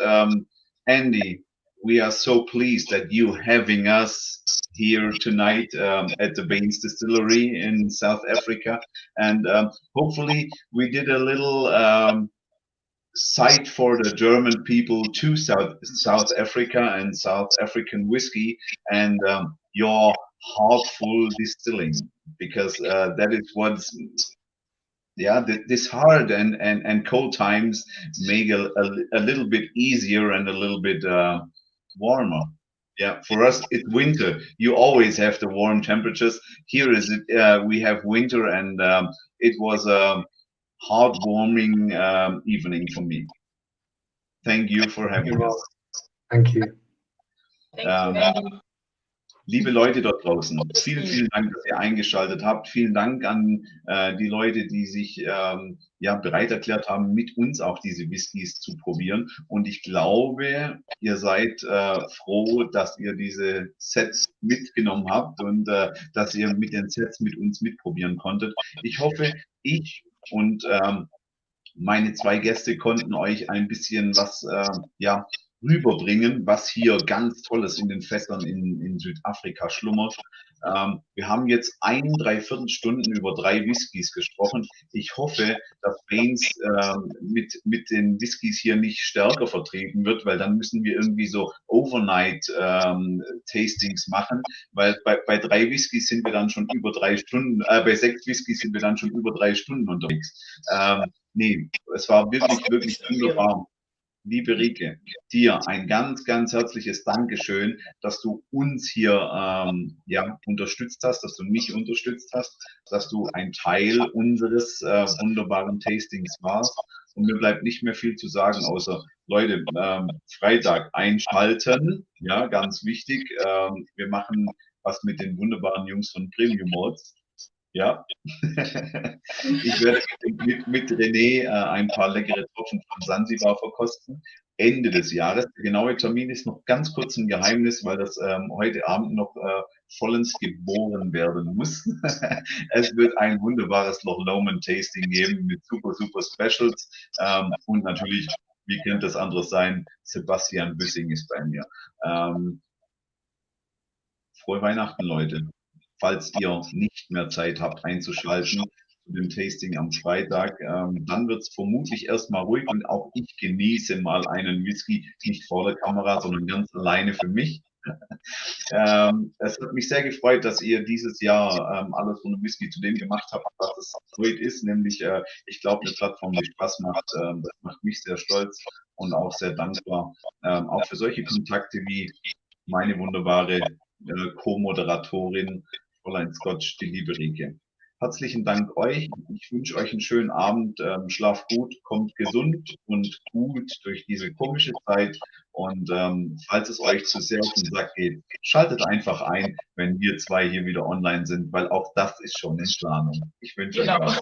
Andy, we are so pleased that you having us here tonight at the Bains Distillery in South Africa, and hopefully we did a little site for the German people to South Africa and South African whiskey and your heartful distilling, because that is what's this hard and cold times make a little bit easier and a little bit warmer. Yeah, for us it's winter. You always have the warm temperatures. Here is it. We have winter, and it was a heartwarming evening for me. Thank you for having us. Thank you. Thank you, Andy. Liebe Leute dort draußen, vielen, vielen Dank, dass ihr eingeschaltet habt. Vielen Dank an die Leute, die sich ja, bereit erklärt haben, mit uns auch diese Whiskys zu probieren. Und ich glaube, ihr seid froh, dass ihr diese Sets mitgenommen habt und dass ihr mit den Sets mit uns mitprobieren konntet. Ich hoffe, ich und meine zwei Gäste konnten euch ein bisschen was ja, rüberbringen, was hier ganz Tolles in den Fässern in Südafrika schlummert. Wir haben jetzt 1,75 Stunden über 3 Whiskys gesprochen. Ich hoffe, dass Bains mit den Whiskys hier nicht stärker vertreten wird, weil dann müssen wir irgendwie so Overnight-Tastings machen, weil bei 3 Whiskys sind wir dann schon über 3 Stunden, bei 6 Whiskys sind wir dann schon über 3 Stunden unterwegs. Nee, es war wirklich, wirklich wunderbar. Liebe Rieke, dir ein ganz, ganz herzliches Dankeschön, dass du uns hier ja, unterstützt hast, dass du mich unterstützt hast, dass du ein Teil unseres wunderbaren Tastings warst. Und mir bleibt nicht mehr viel zu sagen, außer Leute, Freitag einschalten, ja, ganz wichtig. Wir machen was mit den wunderbaren Jungs von Premium Malls. Ja, ich werde mit René ein paar leckere Tropfen von Sansibar verkosten. Ende des Jahres. Der genaue Termin ist noch ganz kurz ein Geheimnis, weil das heute Abend noch vollends geboren werden muss. Es wird ein wunderbares Loch Lomond Tasting geben mit super, super Specials. Und natürlich, wie könnte es anderes sein, Sebastian Büssing ist bei mir. Frohe Weihnachten, Leute. Falls ihr nicht mehr Zeit habt einzuschalten zu dem Tasting am Freitag, dann wird es vermutlich erstmal ruhig und auch ich genieße mal einen Whisky, nicht vor der Kamera, sondern ganz alleine für mich. Es hat mich sehr gefreut, dass ihr dieses Jahr alles von dem Whisky zu dem gemacht habt, was es heute ist, nämlich ich glaube eine Plattform, die Spaß macht. Das macht mich sehr stolz und auch sehr dankbar, auch für solche Kontakte wie meine wunderbare Co-Moderatorin Fräulein Scotch, die liebe Rieke. Herzlichen Dank euch. Ich wünsche euch einen schönen Abend. Schlaft gut, kommt gesund und gut durch diese komische Zeit. Und falls es euch zu sehr auf den Sack geht, schaltet einfach ein, wenn wir zwei hier wieder online sind, weil auch das ist schon in Planung. Ich wünsche euch was.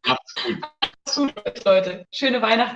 Macht's gut. Macht's gut, Leute. Schöne Weihnachten.